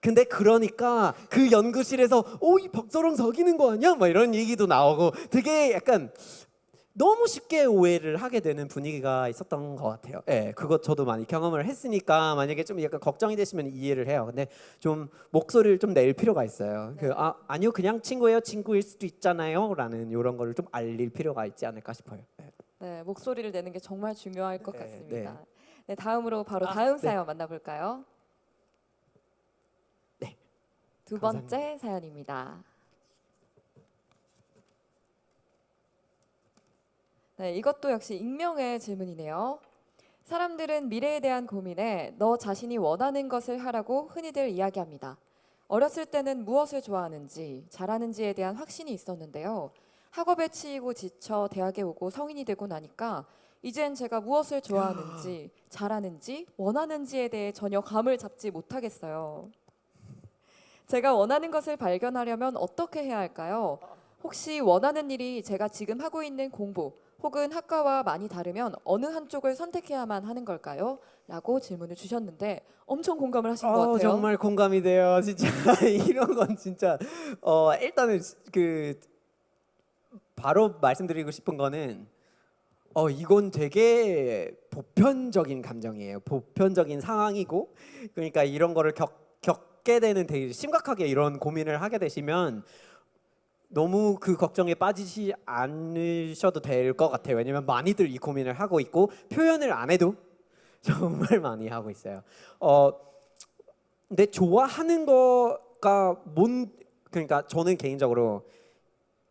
근데 그러니까 그 연구실에서 이 박사랑 사귀는 거 아니야? 막 이런 얘기도 나오고 되게 약간 너무 쉽게 오해를 하게 되는 분위기가 있었던 것 같아요. 예, 그것 저도 많이 경험을 했으니까 만약에 좀 약간 걱정이 되시면 이해를 해요. 근데 좀 목소리를 좀 낼 필요가 있어요. 아니요, 그냥 친구예요, 친구일 수도 있잖아요.라는 이런 거를 좀 알릴 필요가 있지 않을까 싶어요. 예. 네, 목소리를 내는 게 정말 중요할 것 네, 같습니다. 네, 다음으로 바로 다음 사연 만나볼까요? 네. 두 감사합니다. 번째 사연입니다. 네, 이것도 역시 익명의 질문이네요. 사람들은 미래에 대한 고민에 너 자신이 원하는 것을 하라고 흔히들 이야기합니다. 어렸을 때는 무엇을 좋아하는지, 잘하는지에 대한 확신이 있었는데요. 학업에 치이고 지쳐 대학에 오고 성인이 되고 나니까 이젠 제가 무엇을 좋아하는지, 잘하는지, 원하는지에 대해 전혀 감을 잡지 못하겠어요. 제가 원하는 것을 발견하려면 어떻게 해야 할까요? 혹시 원하는 일이 제가 지금 하고 있는 공부 혹은 학과와 많이 다르면 어느 한쪽을 선택해야만 하는 걸까요? 라고 질문을 주셨는데 엄청 공감을 하신 것 같아요. 정말 공감이 돼요. 진짜 이런 건 진짜 일단은 그 바로 말씀드리고 싶은 거는 이건 되게 보편적인 감정이에요. 보편적인 상황이고 그러니까 이런 거를 겪게 되는 되게 심각하게 이런 고민을 하게 되시면 너무 그 걱정에 빠지지 않으셔도 될 것 같아요. 왜냐면 많이들 이 고민을 하고 있고 표현을 안 해도 정말 많이 하고 있어요. 근데 좋아하는 거가 그러니까 저는 개인적으로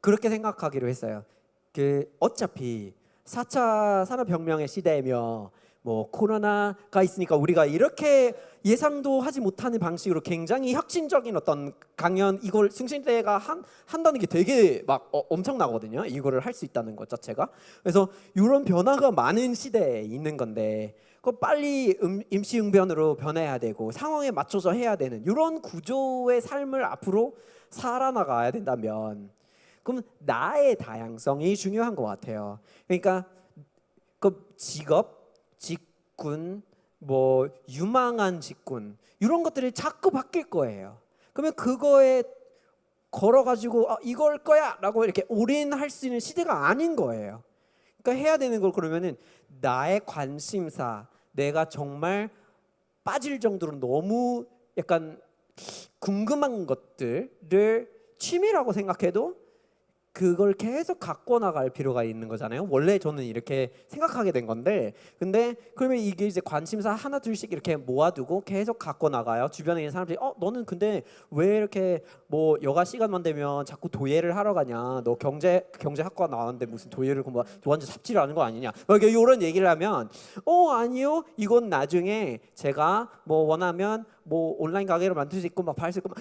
그렇게 생각하기로 했어요. 그 어차피 4차 산업혁명의 시대이며 뭐 코로나가 있으니까 우리가 이렇게 예상도 하지 못하는 방식으로 굉장히 혁신적인 어떤 강연 이걸 승신대가 한다는 게 되게 막 엄청나거든요. 이거를 할 수 있다는 것 자체가. 그래서 이런 변화가 많은 시대에 있는 건데 그 빨리 임시응변으로 변해야 되고 상황에 맞춰서 해야 되는 이런 구조의 삶을 앞으로 살아나가야 된다면 그럼 나의 다양성이 중요한 것 같아요. 그러니까 그 직업, 직군, 뭐 유망한 직군 이런 것들이 자꾸 바뀔 거예요. 그러면 그거에 걸어가지고 이걸 거야라고 이렇게 올인할 수 있는 시대가 아닌 거예요. 그러니까 해야 되는 걸 그러면은 나의 관심사, 내가 정말 빠질 정도로 너무 약간 궁금한 것들을 취미라고 생각해도 그걸 계속 갖고 나갈 필요가 있는 거잖아요. 원래 저는 이렇게 생각하게 된 건데, 근데 그러면 이게 이제 관심사 하나 둘씩 이렇게 모아두고 계속 갖고 나가요. 주변에 있는 사람들이 너는 근데 왜 이렇게 뭐 여가 시간만 되면 자꾸 도예를 하러 가냐? 너 경제학과 나왔는데 무슨 도예를 공부 완전 삽질하는 거 아니냐? 막 이런 얘기를 하면 아니요, 이건 나중에 제가 뭐 원하면 뭐 온라인 가게를 만들 수 있고 막 팔 수 있고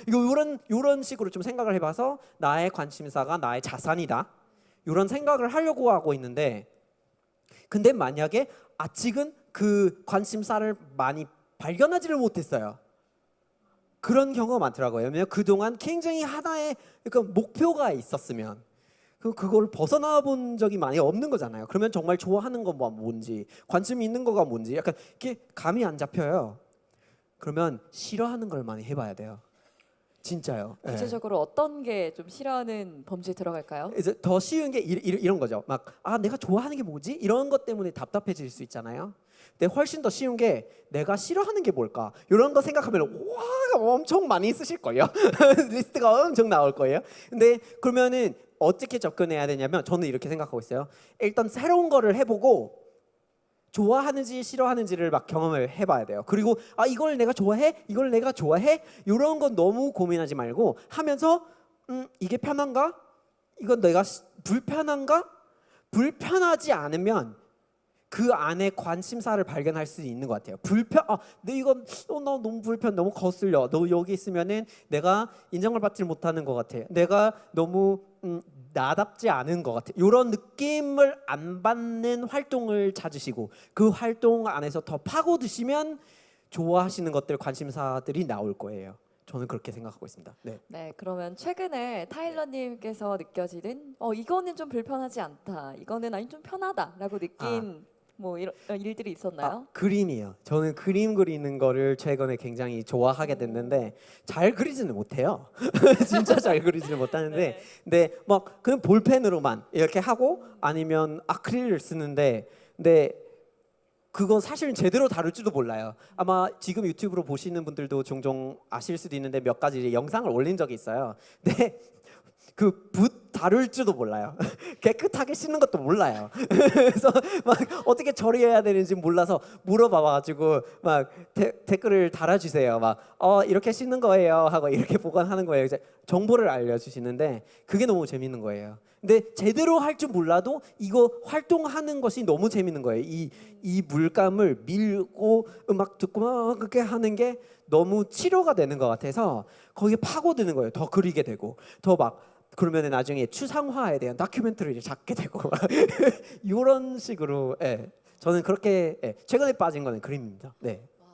이런 식으로 좀 생각을 해봐서 나의 관심사가 나의 자산이다 이런 생각을 하려고 하고 있는데, 근데 만약에 아직은 그 관심사를 많이 발견하지를 못했어요. 그런 경우가 많더라고요. 왜냐면 그동안 굉장히 하나의 목표가 있었으면 그걸 벗어나 본 적이 많이 없는 거잖아요. 그러면 정말 좋아하는 건 뭔지, 관심이 있는 거가 뭔지 약간 이게 감이 안 잡혀요. 그러면 싫어하는 걸 많이 해봐야 돼요. 진짜요. 구체적으로 어떤 게 좀 싫어하는 범주에 들어갈까요? 이제 더 쉬운 게 이런 거죠. 막 내가 좋아하는 게 뭐지? 이런 것 때문에 답답해질 수 있잖아요. 근데 훨씬 더 쉬운 게 내가 싫어하는 게 뭘까? 이런 거 생각하면 와 엄청 많이 쓰실 거예요. 리스트가 엄청 나올 거예요. 근데 그러면은 어떻게 접근해야 되냐면 저는 이렇게 생각하고 있어요. 일단 새로운 거를 해보고 좋아하는지 싫어하는지를 막 경험을 해봐야 돼요. 그리고 이걸 내가 좋아해? 이걸 내가 좋아해? 이런 건 너무 고민하지 말고 하면서 이게 편한가? 이건 내가 불편한가? 불편하지 않으면 그 안에 관심사를 발견할 수 있는 것 같아요. 근데 이건 나 너무 너무 거슬려. 너 여기 있으면은 내가 인정을 받지 못하는 것 같아. 내가 너무 나답지 않은 것 같아. 이런 느낌을 안 받는 활동을 찾으시고 그 활동 안에서 더 파고드시면 좋아하시는 것들, 관심사들이 나올 거예요. 저는 그렇게 생각하고 있습니다. 네. 네, 그러면 최근에 타일러님께서 느껴지는 이거는 좀 불편하지 않다, 이거는 아니 좀 편하다라고 느낀 뭐 이런 일들이 있었나요? 그림이요. 저는 그림 그리는 거를 최근에 굉장히 좋아하게 됐는데 잘 그리지는 못해요. 진짜 잘 그리지는 못하는데, 네. 근데 막 그냥 볼펜으로만 이렇게 하고 아니면 아크릴을 쓰는데, 근데 그거 사실은 제대로 다룰지도 몰라요. 아마 지금 유튜브로 보시는 분들도 종종 아실 수도 있는데 몇 가지 이제 영상을 올린 적이 있어요. 근데 그 붓 다룰 줄도 몰라요. 깨끗하게 씻는 것도 몰라요. 그래서 막 어떻게 처리해야 되는지 몰라서 물어봐가지고 막 댓글을 달아주세요. 막 이렇게 씻는 거예요 하고 이렇게 보관하는 거예요. 이제 정보를 알려주시는데 그게 너무 재밌는 거예요. 근데 제대로 할 줄 몰라도 이거 활동하는 것이 너무 재밌는 거예요. 이 물감을 밀고 음악 듣고 막 그렇게 하는 게 너무 치료가 되는 것 같아서 거기에 파고드는 거예요. 더 그리게 되고 더 막 그러면 나중에 추상화에 대한 다큐멘터리를 찾게 되고 이런 식으로 저는 그렇게 최근에 빠진 거는 그림입니다. 네. 와,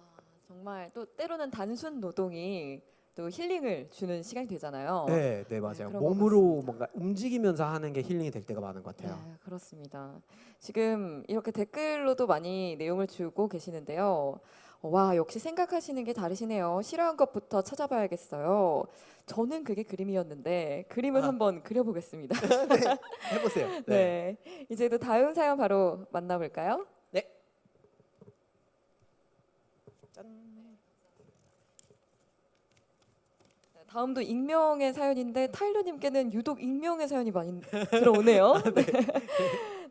정말 또 때로는 단순 노동이 또 힐링을 주는 시간이 되잖아요. 네, 네 맞아요. 그런 것 몸으로 같습니다. 뭔가 움직이면서 하는 게 힐링이 될 때가 많은 것 같아요. 네, 그렇습니다. 지금 이렇게 댓글로도 많이 내용을 주고 계시는데요. 와, 역시 생각하시는 게 다르시네요. 싫어한 것부터 찾아봐야겠어요. 저는 그게 그림이었는데 그림을 한번 그려보겠습니다. 네, 해보세요. 네, 이제 또 다음 사연 바로 만나볼까요? 네. 짠. 다음도 익명의 사연인데 타일러님께는 유독 익명의 사연이 많이 들어오네요.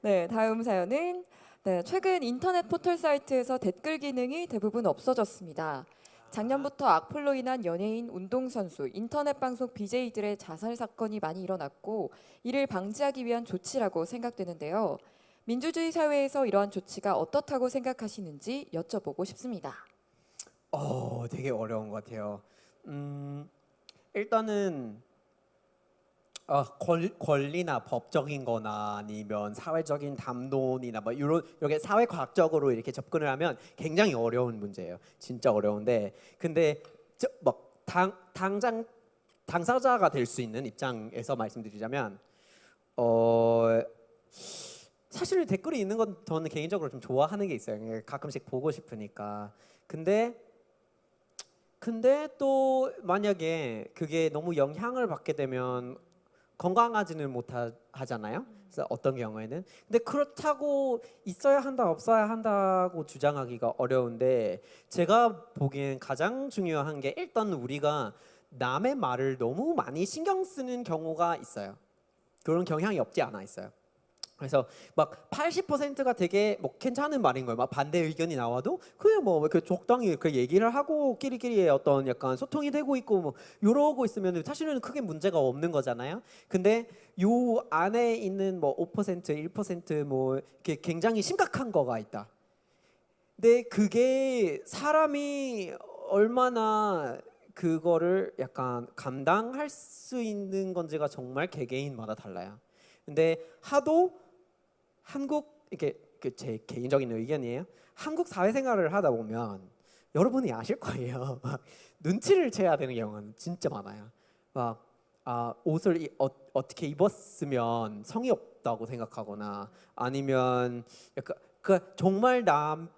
네, 다음 사연은 최근 인터넷 포털 사이트에서 댓글 기능이 대부분 없어졌습니다. 작년부터 악플로 인한 연예인, 운동선수, 인터넷 방송 BJ들의 자살 사건이 많이 일어났고 이를 방지하기 위한 조치라고 생각되는데요. 민주주의 사회에서 이러한 조치가 어떻다고 생각하시는지 여쭤보고 싶습니다. 되게 어려운 것 같아요. 일단은 권리나 법적인 거나 아니면 사회적인 담론이나 뭐 이렇게 사회과학적으로 이렇게 접근을 하면 굉장히 어려운 문제예요. 진짜 어려운데 근데 막 당장 당사자가 될 수 있는 입장에서 말씀드리자면 사실 댓글이 있는 건 저는 개인적으로 좀 좋아하는 게 있어요. 가끔씩 보고 싶으니까. 근데 근데 또 만약에 그게 너무 영향을 받게 되면 건강하지는 못하잖아요. 그래서 어떤 경우에는. 근데 그렇다고 있어야 한다, 없어야 한다고 주장하기가 어려운데 제가 보기엔 가장 중요한 게 일단 우리가 남의 말을 너무 많이 신경 쓰는 경우가 있어요. 그런 경향이 없지 않아 있어요. 그래서 막 80%가 되게 뭐 괜찮은 말인 거예요. 막 반대 의견이 나와도 그냥 뭐 이렇게 적당히 그 얘기를 하고 끼리끼리의 어떤 약간 소통이 되고 있고 뭐 이러고 있으면 사실은 크게 문제가 없는 거잖아요. 근데 요 안에 있는 뭐 5%, 1%뭐 이렇게 굉장히 심각한 거가 있다. 근데 그게 사람이 얼마나 그거를 약간 감당할 수 있는 건지가 정말 개개인마다 달라요. 근데 하도 한국 이게 제 개인적인 의견이에요. 한국 사회생활을 하다 보면 여러분이 아실 거예요. 눈치를 채야 되는 경우는 진짜 많아요. 막 옷을 어떻게 입었으면 성의 없다고 생각하거나 아니면 약간 정말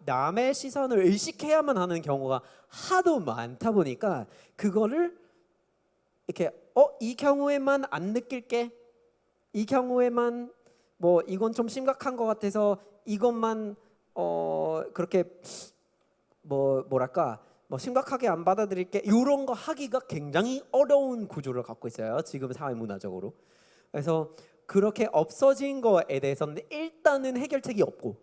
남의 시선을 의식해야만 하는 경우가 하도 많다 보니까 그거를 이렇게 이 경우에만 안 느낄게, 이 경우에만 뭐 이건 좀 심각한 것 같아서 이것만 그렇게 뭐랄까 뭐 심각하게 안 받아들일게 이런 거 하기가 굉장히 어려운 구조를 갖고 있어요. 지금 사회 문화적으로. 그래서 그렇게 없어진 거에 대해서는 일단은 해결책이 없고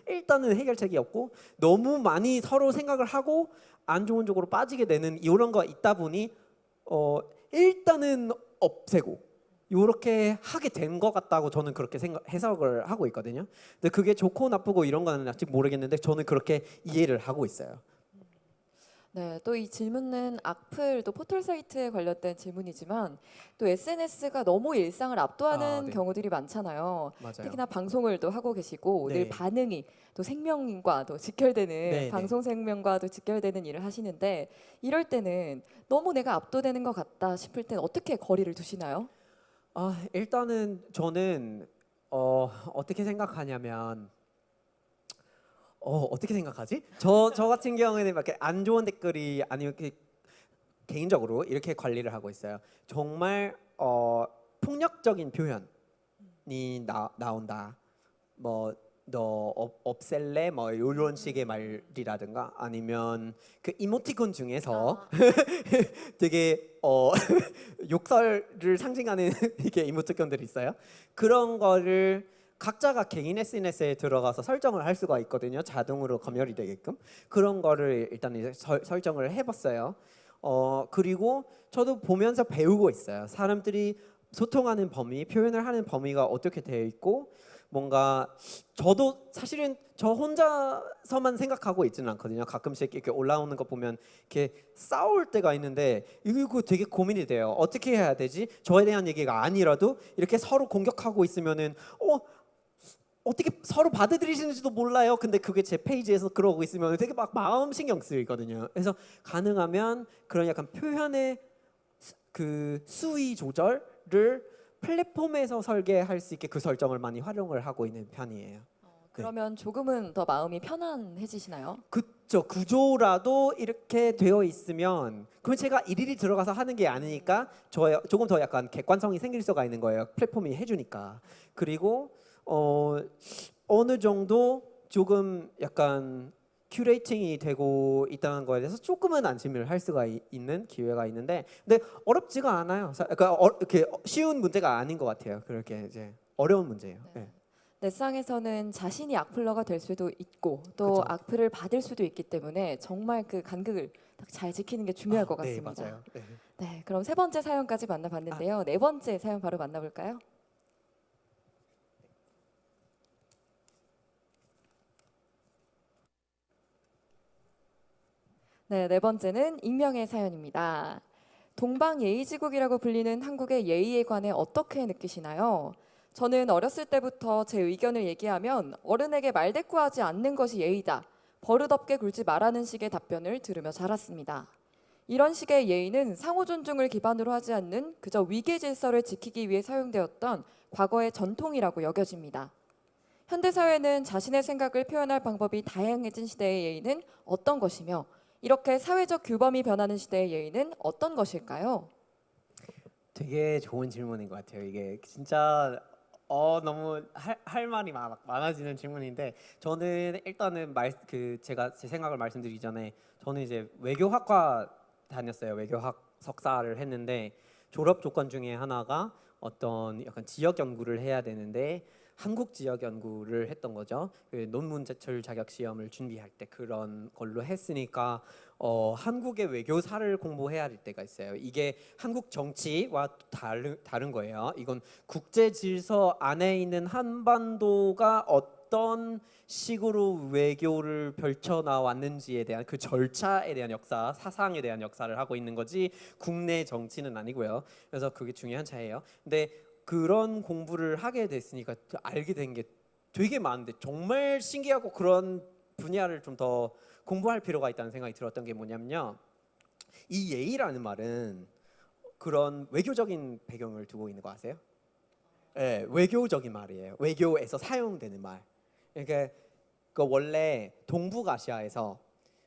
일단은 해결책이 없고 너무 많이 서로 생각을 하고 안 좋은 쪽으로 빠지게 되는 이런 거 있다 보니 일단은 없애고 이렇게 하게 된 것 같다고 저는 그렇게 해석을 하고 있거든요. 근데 그게 좋고 나쁘고 이런 거는 아직 모르겠는데 저는 그렇게 이해를 하고 있어요. 네, 또 이 질문은 악플 또 포털 사이트에 관련된 질문이지만 또 SNS가 너무 일상을 압도하는 네. 경우들이 많잖아요. 맞아요. 특히나 방송을 또 하고 계시고 네. 늘 반응이 또 생명과 또 직결되는 네, 방송 생명과 또 직결되는 일을 하시는데 이럴 때는 너무 내가 압도되는 것 같다 싶을 때는 어떻게 거리를 두시나요? 일단은 저는 어떻게 생각하냐면 어떻게 생각하지? 저 같은 경우에는 막 이렇게 안 좋은 댓글이 아니면 이렇게 개인적으로 이렇게 관리를 하고 있어요. 정말 폭력적인 표현이 나온다. 뭐 너 없앨래? 뭐 이런 식의 말이라든가 아니면 그 이모티콘 중에서 되게 욕설을 상징하는 이게 이모티콘들이 있어요. 그런 거를 각자가 개인 SNS에 들어가서 설정을 할 수가 있거든요. 자동으로 검열이 되게끔 그런 거를 일단 이제 설정을 해봤어요. 그리고 저도 보면서 배우고 있어요. 사람들이 소통하는 범위, 표현을 하는 범위가 어떻게 되어 있고 뭔가 저도 사실은 저 혼자서만 생각하고 있지는 않거든요. 가끔씩 이렇게 올라오는 거 보면 이렇게 싸울 때가 있는데 이거 되게 고민이 돼요. 어떻게 해야 되지? 저에 대한 얘기가 아니라도 이렇게 서로 공격하고 있으면은 어떻게 서로 받아들이시는지도 몰라요. 근데 그게 제 페이지에서 그러고 있으면 되게 막 마음 신경 쓰이거든요. 그래서 가능하면 그런 약간 표현의 그 수위 조절을 플랫폼에서 설계할 수 있게 그 설정을 많이 활용을 하고 있는 편이에요. 그러면 조금은 더 마음이 편안해지시나요? 그쵸. 구조라도 이렇게 되어 있으면 그럼 제가 일일이 들어가서 하는 게 아니니까 조금 더 약간 객관성이 생길 수가 있는 거예요. 플랫폼이 해주니까. 그리고 어느 정도 조금 약간 큐레이팅이 되고 있다는 거에 대해서 조금은 안심을 할 수가 있는 기회가 있는데 근데 어렵지가 않아요. 그러니까 이렇게 쉬운 문제가 아닌 것 같아요. 그렇게 이제 어려운 문제예요. 네. 넷상에서는 자신이 악플러가 될 수도 있고 또 그쵸. 악플을 받을 수도 있기 때문에 정말 그 간극을 딱 잘 지키는 게 중요할 것 네, 같습니다. 맞아요. 네. 네, 그럼 세 번째 사연까지 만나봤는데요. 네 번째 사연 바로 만나볼까요? 네, 네 번째는 익명의 사연입니다. 동방예의지국이라고 불리는 한국의 예의에 관해 어떻게 느끼시나요? 저는 어렸을 때부터 제 의견을 얘기하면 어른에게 말대꾸하지 않는 것이 예의다. 버릇없게 굴지 말라는 식의 답변을 들으며 자랐습니다. 이런 식의 예의는 상호 존중을 기반으로 하지 않는 그저 위계 질서를 지키기 위해 사용되었던 과거의 전통이라고 여겨집니다. 현대 사회는 자신의 생각을 표현할 방법이 다양해진 시대의 예의는 어떤 것이며 이렇게 사회적 규범이 변하는 시대의 예의는 어떤 것일까요? 되게 좋은 질문인 것 같아요. 이게 진짜 너무 할 말이 많아지는 질문인데 저는 일단은 제가 제 생각을 말씀드리기 전에 저는 이제 외교학과 다녔어요. 외교학 석사를 했는데 졸업 조건 중에 하나가 어떤 약간 지역 연구를 해야 되는데 한국 지역 연구를 했던 거죠. 그 논문 제출 자격 시험을 준비할 때 그런 걸로 했으니까 한국의 외교사를 공부해야 될 때가 있어요. 이게 한국 정치와 다른 거예요. 이건 국제 질서 안에 있는 한반도가 어떤 식으로 외교를 펼쳐 나왔는지에 대한 그 절차에 대한 역사, 사상에 대한 역사를 하고 있는 거지 국내 정치는 아니고요. 그래서 그게 중요한 차이예요. 근데 그런 공부를 하게 됐으니까 알게 된 게 되게 많은데 정말 신기하고 그런 분야를 좀 더 공부할 필요가 있다는 생각이 들었던 게 뭐냐면요. 이 예의라는 말은 그런 외교적인 배경을 두고 있는 거 아세요? 네, 외교적인 말이에요. 외교에서 사용되는 말. 그러니까 그 원래 동북아시아에서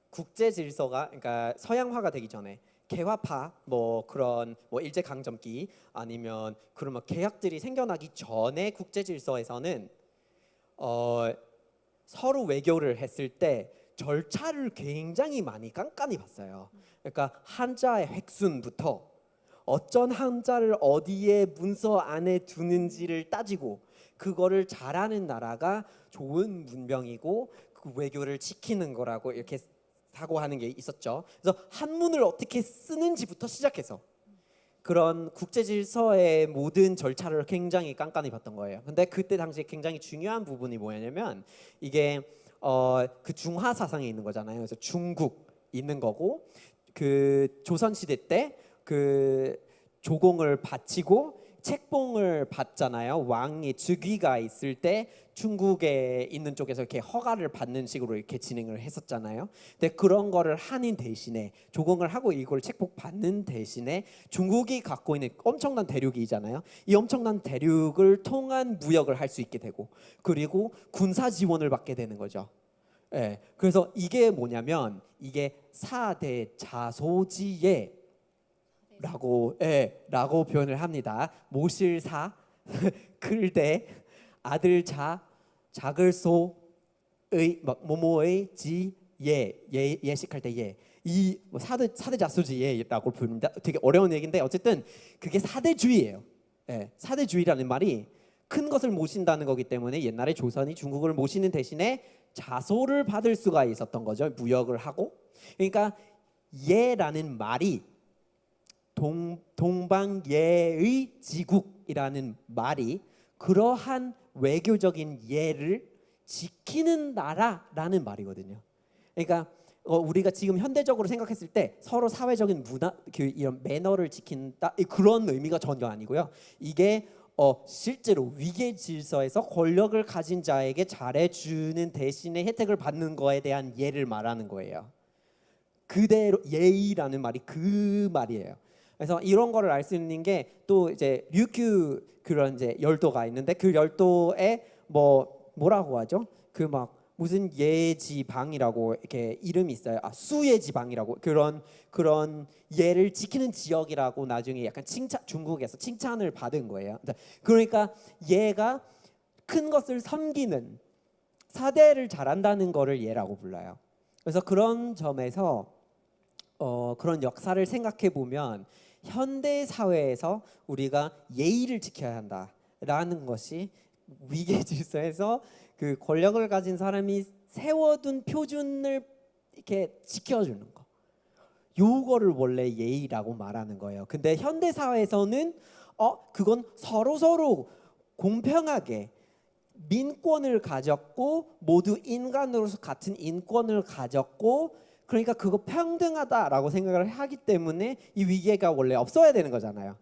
국제 질서가 그러니까 서양화가 되기 전에 개화파 뭐 그런 뭐 일제 강점기 아니면 그런 막 계약들이 생겨나기 전에 국제 질서에서는 서로 외교를 했을 때 절차를 굉장히 많이 깐깐히 봤어요. 그러니까 한자의 획순부터 어떤 한자를 어디에 문서 안에 두는지를 따지고 그거를 잘하는 나라가 좋은 문명이고 그 외교를 지키는 거라고 이렇게 사고하는 게 있었죠. 그래서 한문을 어떻게 쓰는지부터 시작해서 그런 국제 질서의 모든 절차를 굉장히 깐깐히 봤던 거예요. 근데 그때 당시에 굉장히 중요한 부분이 뭐냐면 이게 그 중화 사상에 있는 거잖아요. 그래서 중국 있는 거고 그 조선 시대 때 그 조공을 바치고 책봉을 받잖아요. 왕이 즉위가 있을 때 중국에 있는 쪽에서 이렇게 허가를 받는 식으로 이렇게 진행을 했었잖아요. 근데 그런 거를 하는 대신에 조공을 하고 이걸 책봉 받는 대신에 중국이 갖고 있는 엄청난 대륙이잖아요. 이 엄청난 대륙을 통한 무역을 할 수 있게 되고 그리고 군사 지원을 받게 되는 거죠. 예. 그래서 이게 뭐냐면 이게 사대 자소지예 라고 표현을 합니다. 모실사 글대 아들자 자글소의 모모의 예식할 때 이 사대 자소지예라고 부릅니다. 되게 어려운 얘기인데 어쨌든 그게 사대주의예요. 예, 사대주의라는 말이 큰 것을 모신다는 거기 때문에 옛날에 조선이 중국을 모시는 대신에 자소를 받을 수가 있었던 거죠. 무역을 하고. 그러니까 예라는 말이 동방예의 지국이라는 말이 그러한 외교적인 예를 지키는 나라라는 말이거든요. 그러니까 우리가 지금 현대적으로 생각했을 때 서로 사회적인 문화, 이런 매너를 지킨다 그런 의미가 전혀 아니고요. 이게 실제로 위계 질서에서 권력을 가진 자에게 잘해주는 대신에 혜택을 받는 거에 대한 예를 말하는 거예요. 그대로 예의라는 말이 그 말이에요. 그래서 이런 거를 알 수 있는 게 또 이제 류큐 그런 이제 열도가 있는데 그 열도에 뭐라고 하죠? 그 막 무슨 예지방이라고 이렇게 이름이 있어요. 수예지방이라고 그런 예를 지키는 지역이라고 나중에 약간 중국에서 칭찬을 받은 거예요. 그러니까 예가 큰 것을 섬기는 사대를 잘한다는 거를 예라고 불러요. 그래서 그런 점에서 그런 역사를 생각해 보면 현대 사회에서 우리가 예의를 지켜야 한다라는 것이 위계 질서에서 그 권력을 가진 사람이 세워둔 표준을 이렇게 지켜주는 거. 요거를 원래 예의라고 말하는 거예요. 근데 현대 사회에서는 그건 서로 공평하게 민권을 가졌고 모두 인간으로서 같은 인권을 가졌고 그러니까 그거 평등하다라고 생각을 하기 때문에 이 위계가 원래 없어야 되는 거잖아요.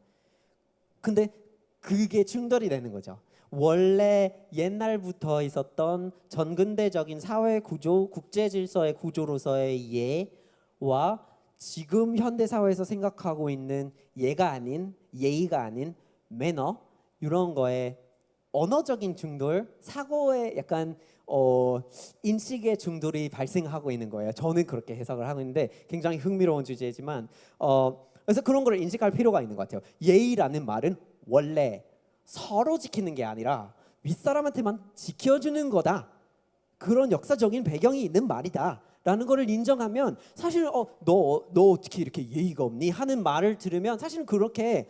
근데 그게 충돌이 되는 거죠. 원래 옛날부터 있었던 전근대적인 사회 구조, 국제 질서의 구조로서의 예와 지금 현대 사회에서 생각하고 있는 예의가 아닌 매너 이런 거에 언어적인 충돌, 사고의 약간 인식의 중돌이 발생하고 있는 거예요. 저는 그렇게 해석을 하고 있는데 굉장히 흥미로운 주제지만 그래서 그런 걸 인식할 필요가 있는 것 같아요. 예의라는 말은 원래 서로 지키는 게 아니라 윗사람한테만 지켜주는 거다. 그런 역사적인 배경이 있는 말이다라는 거를 인정하면 사실 너 어떻게 이렇게 예의가 없니 하는 말을 들으면 사실은 그렇게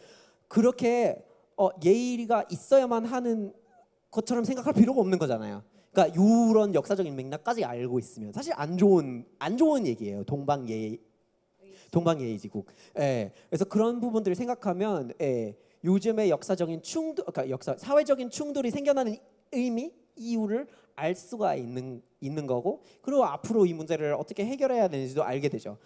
예의가 있어야만 하는 것처럼 생각할 필요가 없는 거잖아요. 그러니까 이런 역사적인 맥락까지 알고 있으면 사실 안 좋은 얘기예요. 동방예의지국. 예. 그래서 그런 부분들을 생각하면 요즘의 역사적인 충돌, 그러니까 사회적인 충돌이 생겨나는 의미, 이유를 알 수가 있는 거고, 그리고 앞으로 이 문제를 어떻게 해결해야 되는지도 알게 되죠.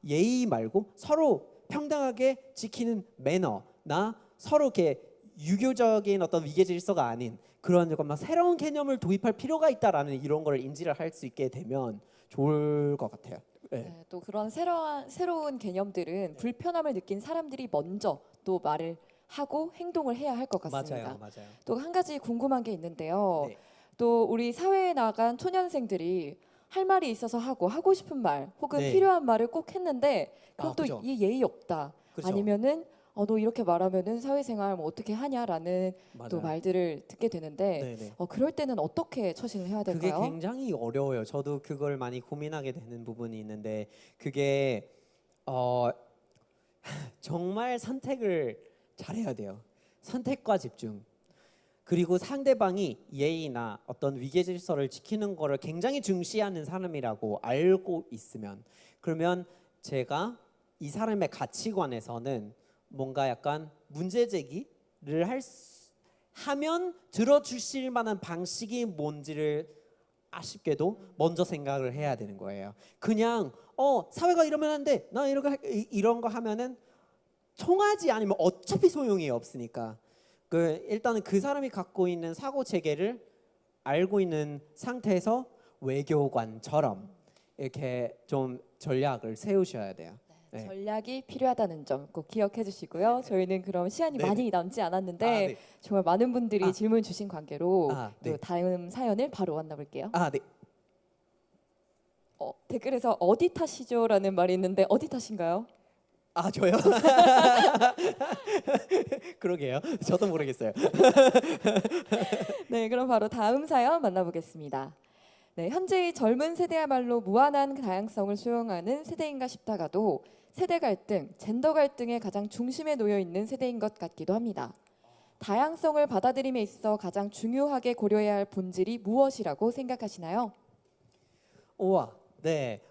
예의 말고 서로 평등하게 지키는 매너나 서로 이렇게 유교적인 어떤 위계 질서가 아닌 그런 조금 새로운 개념을 도입할 필요가 있다라는 이런 걸 인지를 할 수 있게 되면 좋을 것 같아요. 네, 또 그런 새로운 개념들은 불편함을 느낀 사람들이 먼저 또 말을 하고 행동을 해야 할 것 같습니다. 맞아요. 또 한 가지 궁금한 게 있는데요. 네. 또 우리 사회에 나간 초년생들이 할 말이 있어서 하고 싶은 말 혹은 네. 필요한 말을 꼭 했는데 그럼 그죠. 또 이 예의 없다. 그죠. 아니면은 너 이렇게 말하면은 사회생활 뭐 어떻게 하냐라는 또 맞아요. 말들을 듣게 되는데 네네. 그럴 때는 어떻게 처신을 해야 그게 될까요? 굉장히 어려워요. 저도 그걸 많이 고민하게 되는 부분이 있는데 그게 정말 선택을 잘해야 돼요. 선택과 집중. 그리고 상대방이 예의나 어떤 위계 질서를 지키는 거를 굉장히 중시하는 사람이라고 알고 있으면 그러면 제가 이 사람의 가치관에서는 뭔가 약간 문제 제기를 하면 들어주실 만한 방식이 뭔지를 아쉽게도 먼저 생각을 해야 되는 거예요. 그냥 사회가 이러면 안 돼. 나 이런 거 하면은 통하지 않으면 어차피 소용이 없으니까. 일단은 그 사람이 갖고 있는 사고 체계를 알고 있는 상태에서 외교관처럼 이렇게 좀 전략을 세우셔야 돼요. 네. 전략이 필요하다는 점 꼭 기억해 주시고요. 저희는 그럼 시간이 네네. 많이 남지 않았는데 네. 정말 많은 분들이 아. 질문 주신 관계로 네. 또 다음 사연을 바로 만나볼게요. 네. 댓글에서 어디 탓이죠라는 말이 있는데 어디 탓인가요? 저요? 그러게요. 저도 모르겠어요. 네, 그럼 바로 다음 사연 만나보겠습니다. 네, 현재의 젊은 세대야말로 무한한 다양성을 수용하는 세대인가 싶다가도 세대 갈등, 젠더 갈등의 가장 중심에 놓여 있는 세대인 것 같기도 합니다. 다양성을 받아들임에 있어 가장 중요하게 고려해야 할 본질이 무엇이라고 생각하시나요? 우와. 네.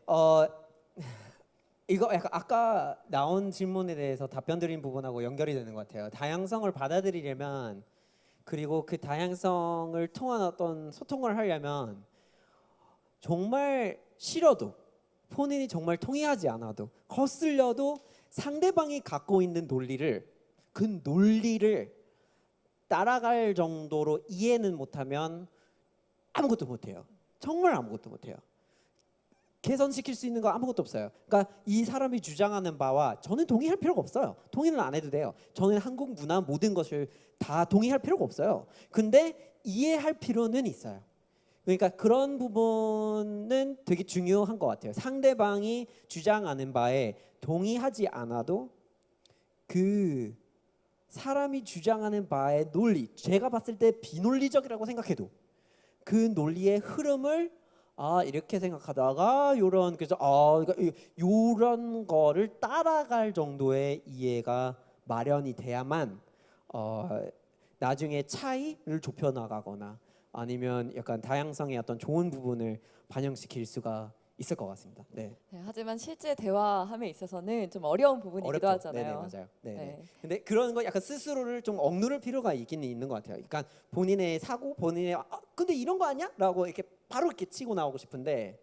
이거 약간 아까 나온 질문에 대해서 답변 드린 부분하고 연결이 되는 것 같아요. 다양성을 받아들이려면 그리고 그 다양성을 통한 어떤 소통을 하려면 정말 싫어도 본인이 정말 동의하지 않아도 거슬려도 상대방이 갖고 있는 그 논리를 따라갈 정도로 이해는 못하면 아무것도 못해요. 정말 아무것도 못해요. 개선시킬 수 있는 거 아무것도 없어요. 그러니까 이 사람이 주장하는 바와 저는 동의할 필요가 없어요. 동의는 안 해도 돼요. 저는 한국 문화 모든 것을 다 동의할 필요가 없어요. 근데 이해할 필요는 있어요. 그러니까 그런 부분은 되게 중요한 것 같아요. 상대방이 주장하는 바에 동의하지 않아도 그 사람이 주장하는 바의 논리, 제가 봤을 때 비논리적이라고 생각해도 그 논리의 흐름을 이렇게 생각하다가 그래서 요런 거를 따라갈 정도의 이해가 마련이 돼야만 나중에 차이를 좁혀 나가거나 아니면 약간 다양성의 어떤 좋은 부분을 반영시킬 수가 있을 것 같습니다. 네. 네, 하지만 실제 대화함에 있어서는 좀 어려운 부분이기도 어렵죠. 하잖아요. 네네 맞아요. 네네. 네. 근데 그런 거 약간 스스로를 좀 억누를 필요가 있긴 있는 것 같아요. 그러니까 본인의 사고, 본인의 근데 이런 거 아니야?라고 이렇게 바로 이렇게 치고 나오고 싶은데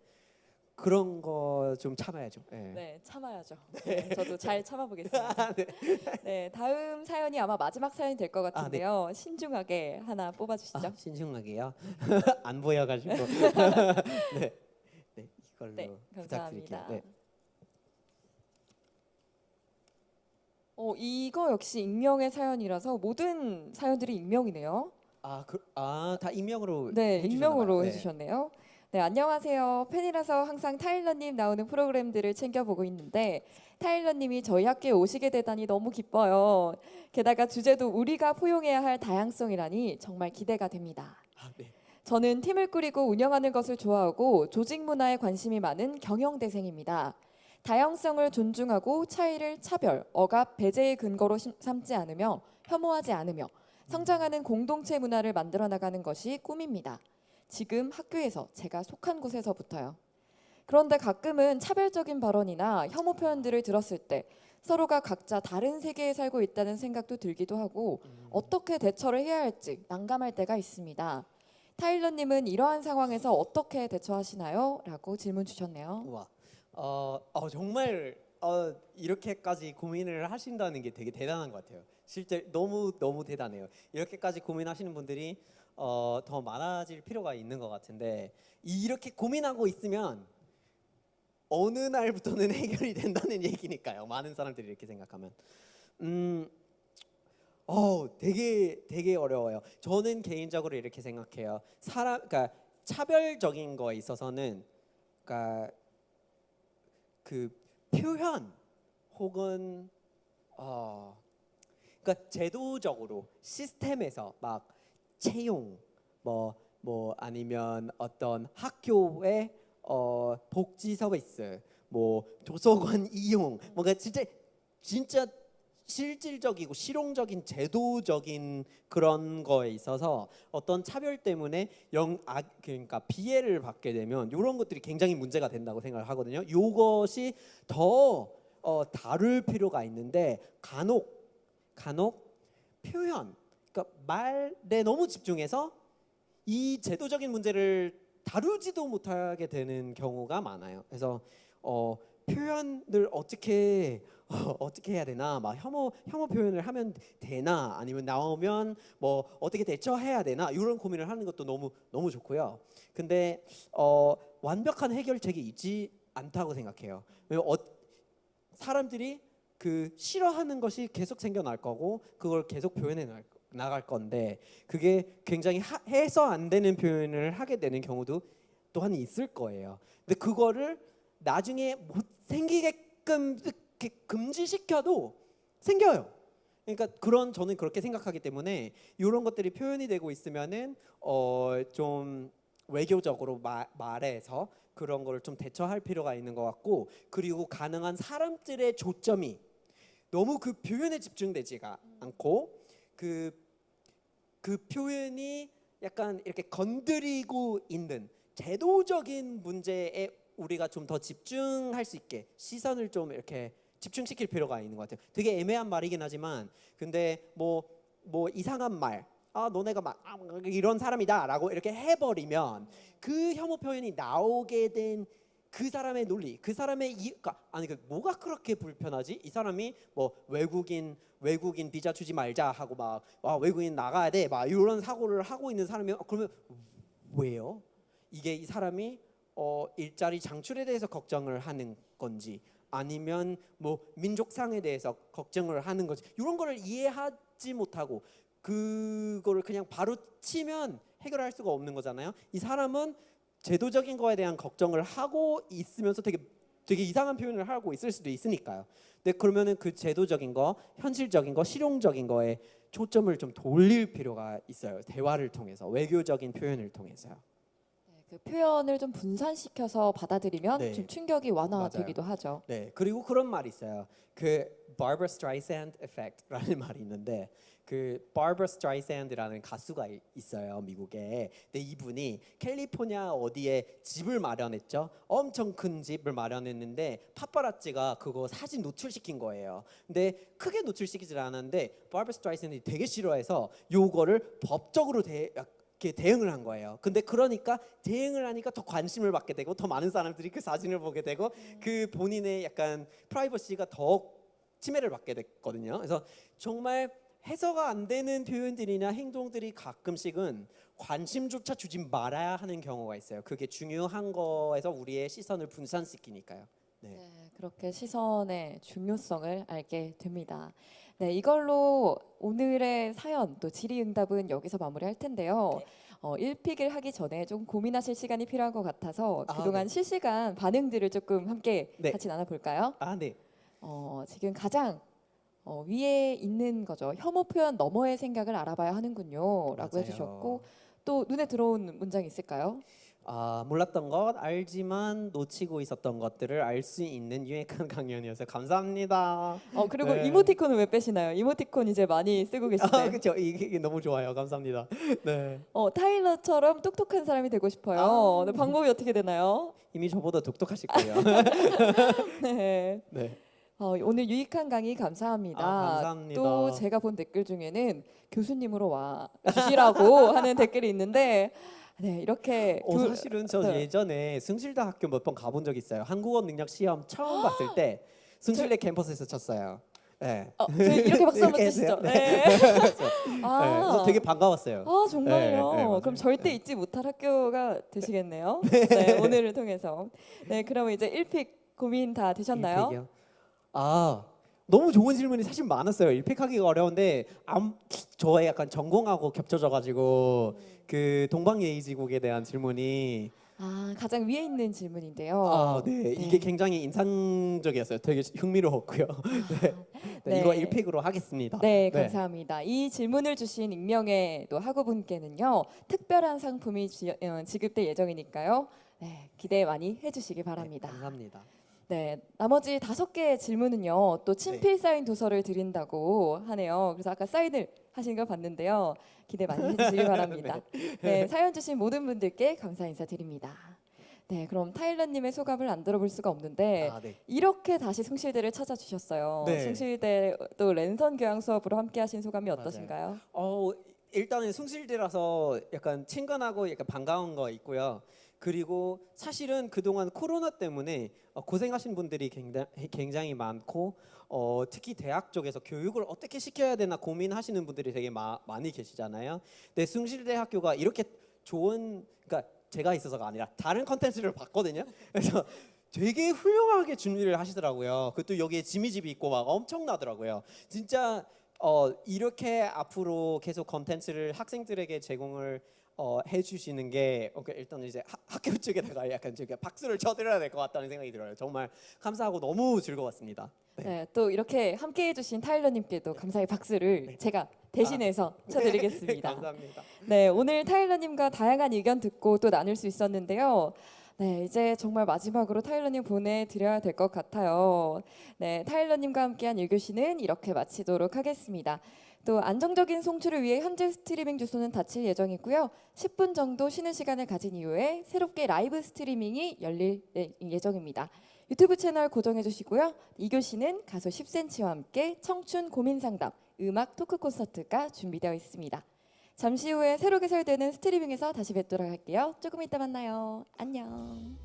그런 거 좀 참아야죠. 네. 네, 참아야죠. 네, 저도 잘 참아보겠습니다. 네, 다음 사연이 아마 마지막 사연이 될 것 같은데요. 신중하게 하나 뽑아주시죠. 신중하게요. 안 보여가지고. 네. 네, 이걸로 네, 부탁드릴게요. 감사합니다. 네. 이거 역시 익명의 사연이라서 모든 사연들이 익명이네요. 다 익명으로 네, 해주셨나 익명으로 봐요. 네. 해주셨네요. 네, 안녕하세요. 팬이라서 항상 타일러님 나오는 프로그램들을 챙겨보고 있는데 타일러님이 저희 학교에 오시게 되다니 너무 기뻐요. 게다가 주제도 우리가 포용해야 할 다양성이라니 정말 기대가 됩니다. 네. 저는 팀을 꾸리고 운영하는 것을 좋아하고 조직 문화에 관심이 많은 경영대생입니다. 다양성을 존중하고 차이를 차별, 억압, 배제의 근거로 삼지 않으며 혐오하지 않으며 성장하는 공동체 문화를 만들어 나가는 것이 꿈입니다. 지금 학교에서 제가 속한 곳에서부터요. 그런데 가끔은 차별적인 발언이나 혐오 표현들을 들었을 때 서로가 각자 다른 세계에 살고 있다는 생각도 들기도 하고 어떻게 대처를 해야 할지 난감할 때가 있습니다. 타일러님은 이러한 상황에서 어떻게 대처하시나요? 라고 질문 주셨네요. 우와. 정말 이렇게까지 고민을 하신다는 게 되게 대단한 것 같아요. 실제 너무 대단해요. 이렇게까지 고민하시는 분들이 더 많아질 필요가 있는 것 같은데 이렇게 고민하고 있으면 어느 날부터는 해결이 된다는 얘기니까요. 많은 사람들이 이렇게 생각하면 되게 어려워요. 저는 개인적으로 이렇게 생각해요. 그러니까 차별적인 거에 있어서는 그러니까 그 표현 혹은 그러니까 제도적으로 시스템에서 막 채용 뭐 아니면 어떤 학교의 복지 서비스 뭐 도서관 이용 뭔가 진짜 실질적이고 실용적인 제도적인 그런 거에 있어서 어떤 차별 때문에 그러니까 피해를 받게 되면 이런 것들이 굉장히 문제가 된다고 생각을 하거든요. 이것이 더 다룰 필요가 있는데 간혹 표현 그러니까 말에 너무 집중해서 이 제도적인 문제를 다루지도 못하게 되는 경우가 많아요. 그래서 표현을 어떻게 해야 되나, 막 혐오 표현을 하면 되나, 아니면 나오면 뭐 어떻게 대처해야 되나 이런 고민을 하는 것도 너무 좋고요. 근데 완벽한 해결책이 있지 않다고 생각해요. 왜냐면 사람들이 그 싫어하는 것이 계속 생겨날 거고 그걸 계속 표현해 나갈 건데 그게 굉장히 해서 안 되는 표현을 하게 되는 경우도 또한 있을 거예요. 근데 그거를 나중에 못 생기게끔 이렇게 금지시켜도 생겨요. 그러니까 저는 그렇게 생각하기 때문에 이런 것들이 표현이 되고 있으면은 좀 외교적으로 말해서 그런 거를 좀 대처할 필요가 있는 것 같고, 그리고 가능한 사람들의 조점이 너무 그 표현에 집중되지가 않고 그 표현이 약간 이렇게 건드리고 있는 제도적인 문제에 우리가 좀 더 집중할 수 있게 시선을 좀 이렇게 집중시킬 필요가 있는 것 같아요. 되게 애매한 말이긴 하지만 근데 뭐 이상한 말, 너네가 막 이런 사람이다라고 이렇게 해버리면 그 혐오 표현이 나오게 된 그 사람의 논리, 그 사람의 뭐가 그렇게 불편하지? 이 사람이 뭐 외국인 비자 주지 말자 하고 막 외국인 나가야 돼 막 이런 사고를 하고 있는 사람이 그러면 왜요? 이게 이 사람이 일자리 장출에 대해서 걱정을 하는 건지 아니면 뭐 민족상에 대해서 걱정을 하는 건지 이런 거를 이해하지 못하고 그거를 그냥 바로 치면 해결할 수가 없는 거잖아요. 이 사람은 제도적인 거에 대한 걱정을 하고 있으면서 되게 이상한 표현을 하고 있을 수도 있으니까요. 근데 그러면은 그 제도적인 거, 현실적인 거, 실용적인 거에 초점을 좀 돌릴 필요가 있어요. 대화를 통해서, 외교적인 표현을 통해서요. 그 표현을 좀 분산시켜서 받아들이면 네. 좀 충격이 완화되기도 하죠. 네, 그리고 그런 말이 있어요. 그 Barbra Streisand effect라는 말이 있는데 그 Barbra Streisand라는 가수가 있어요, 미국에. 근데 이분이 캘리포니아 어디에 집을 마련했죠. 엄청 큰 집을 마련했는데 파파라치가 그거 사진 노출시킨 거예요. 근데 크게 노출시키질 않았는데 Barbra Streisand이 되게 싫어해서 요거를 법적으로 이렇게 대응을 한 거예요. 근데 그러니까 대응을 하니까 더 관심을 받게 되고 더 많은 사람들이 그 사진을 보게 되고 그 본인의 약간 프라이버시가 더 침해를 받게 됐거든요. 그래서 정말 해서가 안 되는 표현들이나 행동들이 가끔씩은 관심조차 주지 말아야 하는 경우가 있어요. 그게 중요한 거에서 우리의 시선을 분산시키니까요. 네, 그렇게 시선의 중요성을 알게 됩니다. 네, 이걸로 오늘의 사연 또 질의응답은 여기서 마무리할 텐데요. 네. 1픽을 하기 전에 좀 고민하실 시간이 필요한 것 같아서 아, 그동안 네. 실시간 반응들을 조금 함께 네. 같이 나눠볼까요? 아, 네. 지금 가장 위에 있는 거죠. 혐오 표현 너머의 생각을 알아봐야 하는군요. 라고 맞아요. 해주셨고 또 눈에 들어온 문장이 있을까요? 아, 몰랐던 것 알지만 놓치고 있었던 것들을 알 수 있는 유익한 강연이어서 감사합니다. 그리고 네. 이모티콘은 왜 빼시나요? 이모티콘 이제 많이 쓰고 계실 때. 그렇죠. 이게 너무 좋아요. 감사합니다. 네. 타일러처럼 똑똑한 사람이 되고 싶어요. 아. 네, 방법이 어떻게 되나요? 이미 저보다 독특하실 거예요. 네. 네. 오늘 유익한 강의 감사합니다. 감사합니다. 또 제가 본 댓글 중에는 교수님으로 와 주시라고 하는 댓글이 있는데 네, 이렇게 사실은 저 네. 예전에 승실대 학교 몇 번 가본 적 있어요. 한국어 능력 시험 처음 봤을 때 승실대 캠퍼스에서 쳤어요. 네. 저희 이렇게 박수 한번 이렇게 주시죠. 했어요? 네. 그래서 되게 반가웠어요. 정말요? 네, 네, 맞아요. 그럼 절대 잊지 못할 학교가 되시겠네요. 네, 오늘을 통해서. 네, 그러면 이제 1픽 고민 다 되셨나요? 1픽이요? 너무 좋은 질문이 사실 많았어요. 1픽하기가 어려운데 저의 약간 전공하고 겹쳐져가지고 그 동방예의지국에 대한 질문이 가장 위에 있는 질문인데요. 네. 이게 굉장히 인상적이었어요. 되게 흥미로웠고요. 네. 이거 1픽으로 하겠습니다. 네, 감사합니다. 이 질문을 주신 익명의 또 학우분께는요 특별한 상품이 지급될 예정이니까요. 네, 기대 많이 해주시기 바랍니다. 네, 감사합니다. 네, 나머지 5개의 질문은요 또 친필 사인 도서를 드린다고 하네요. 그래서 아까 사인을 하신 걸 봤는데요. 기대 많이 해주시기 바랍니다. 네, 사연 주신 모든 분들께 감사 인사드립니다. 네, 그럼 타일러님의 소감을 안 들어볼 수가 없는데 네. 이렇게 다시 숭실대를 찾아주셨어요. 네. 숭실대 또 랜선 교양 수업으로 함께하신 소감이 어떠신가요? 일단은 숭실대라서 약간 친근하고 약간 반가운 거 있고요. 그리고 사실은 그동안 코로나 때문에 고생하신 분들이 굉장히 많고 특히 대학 쪽에서 교육을 어떻게 시켜야 되나 고민하시는 분들이 되게 많이 계시잖아요. 근데 숭실대학교가 이렇게 좋은, 그러니까 제가 있어서가 아니라 다른 컨텐츠를 봤거든요. 그래서 되게 훌륭하게 준비를 하시더라고요. 그것도 여기에 지미집이 있고 막 엄청나더라고요. 진짜 이렇게 앞으로 계속 컨텐츠를 학생들에게 제공을 해주시는 게 일단 이제 학교 측에다가 약간 제가 박수를 쳐드려야 될 것 같다는 생각이 들어요. 정말 감사하고 너무 즐거웠습니다. 네, 또 이렇게 함께해주신 타일러님께도 감사의 박수를 제가 대신해서 쳐드리겠습니다. 감사합니다. 네, 오늘 타일러님과 다양한 의견 듣고 또 나눌 수 있었는데요. 네, 이제 정말 마지막으로 타일러님 보내드려야 될 것 같아요. 네, 타일러님과 함께한 1교시는 이렇게 마치도록 하겠습니다. 또 안정적인 송출을 위해 현재 스트리밍 주소는 닫힐 예정이고요. 10분 정도 쉬는 시간을 가진 이후에 새롭게 라이브 스트리밍이 열릴 예정입니다. 유튜브 채널 고정해 주시고요. 2교시는 가수 10cm와 함께 청춘 고민 상담, 음악 토크 콘서트가 준비되어 있습니다. 잠시 후에 새로 개설되는 스트리밍에서 다시 뵙도록 할게요. 조금 이따 만나요. 안녕.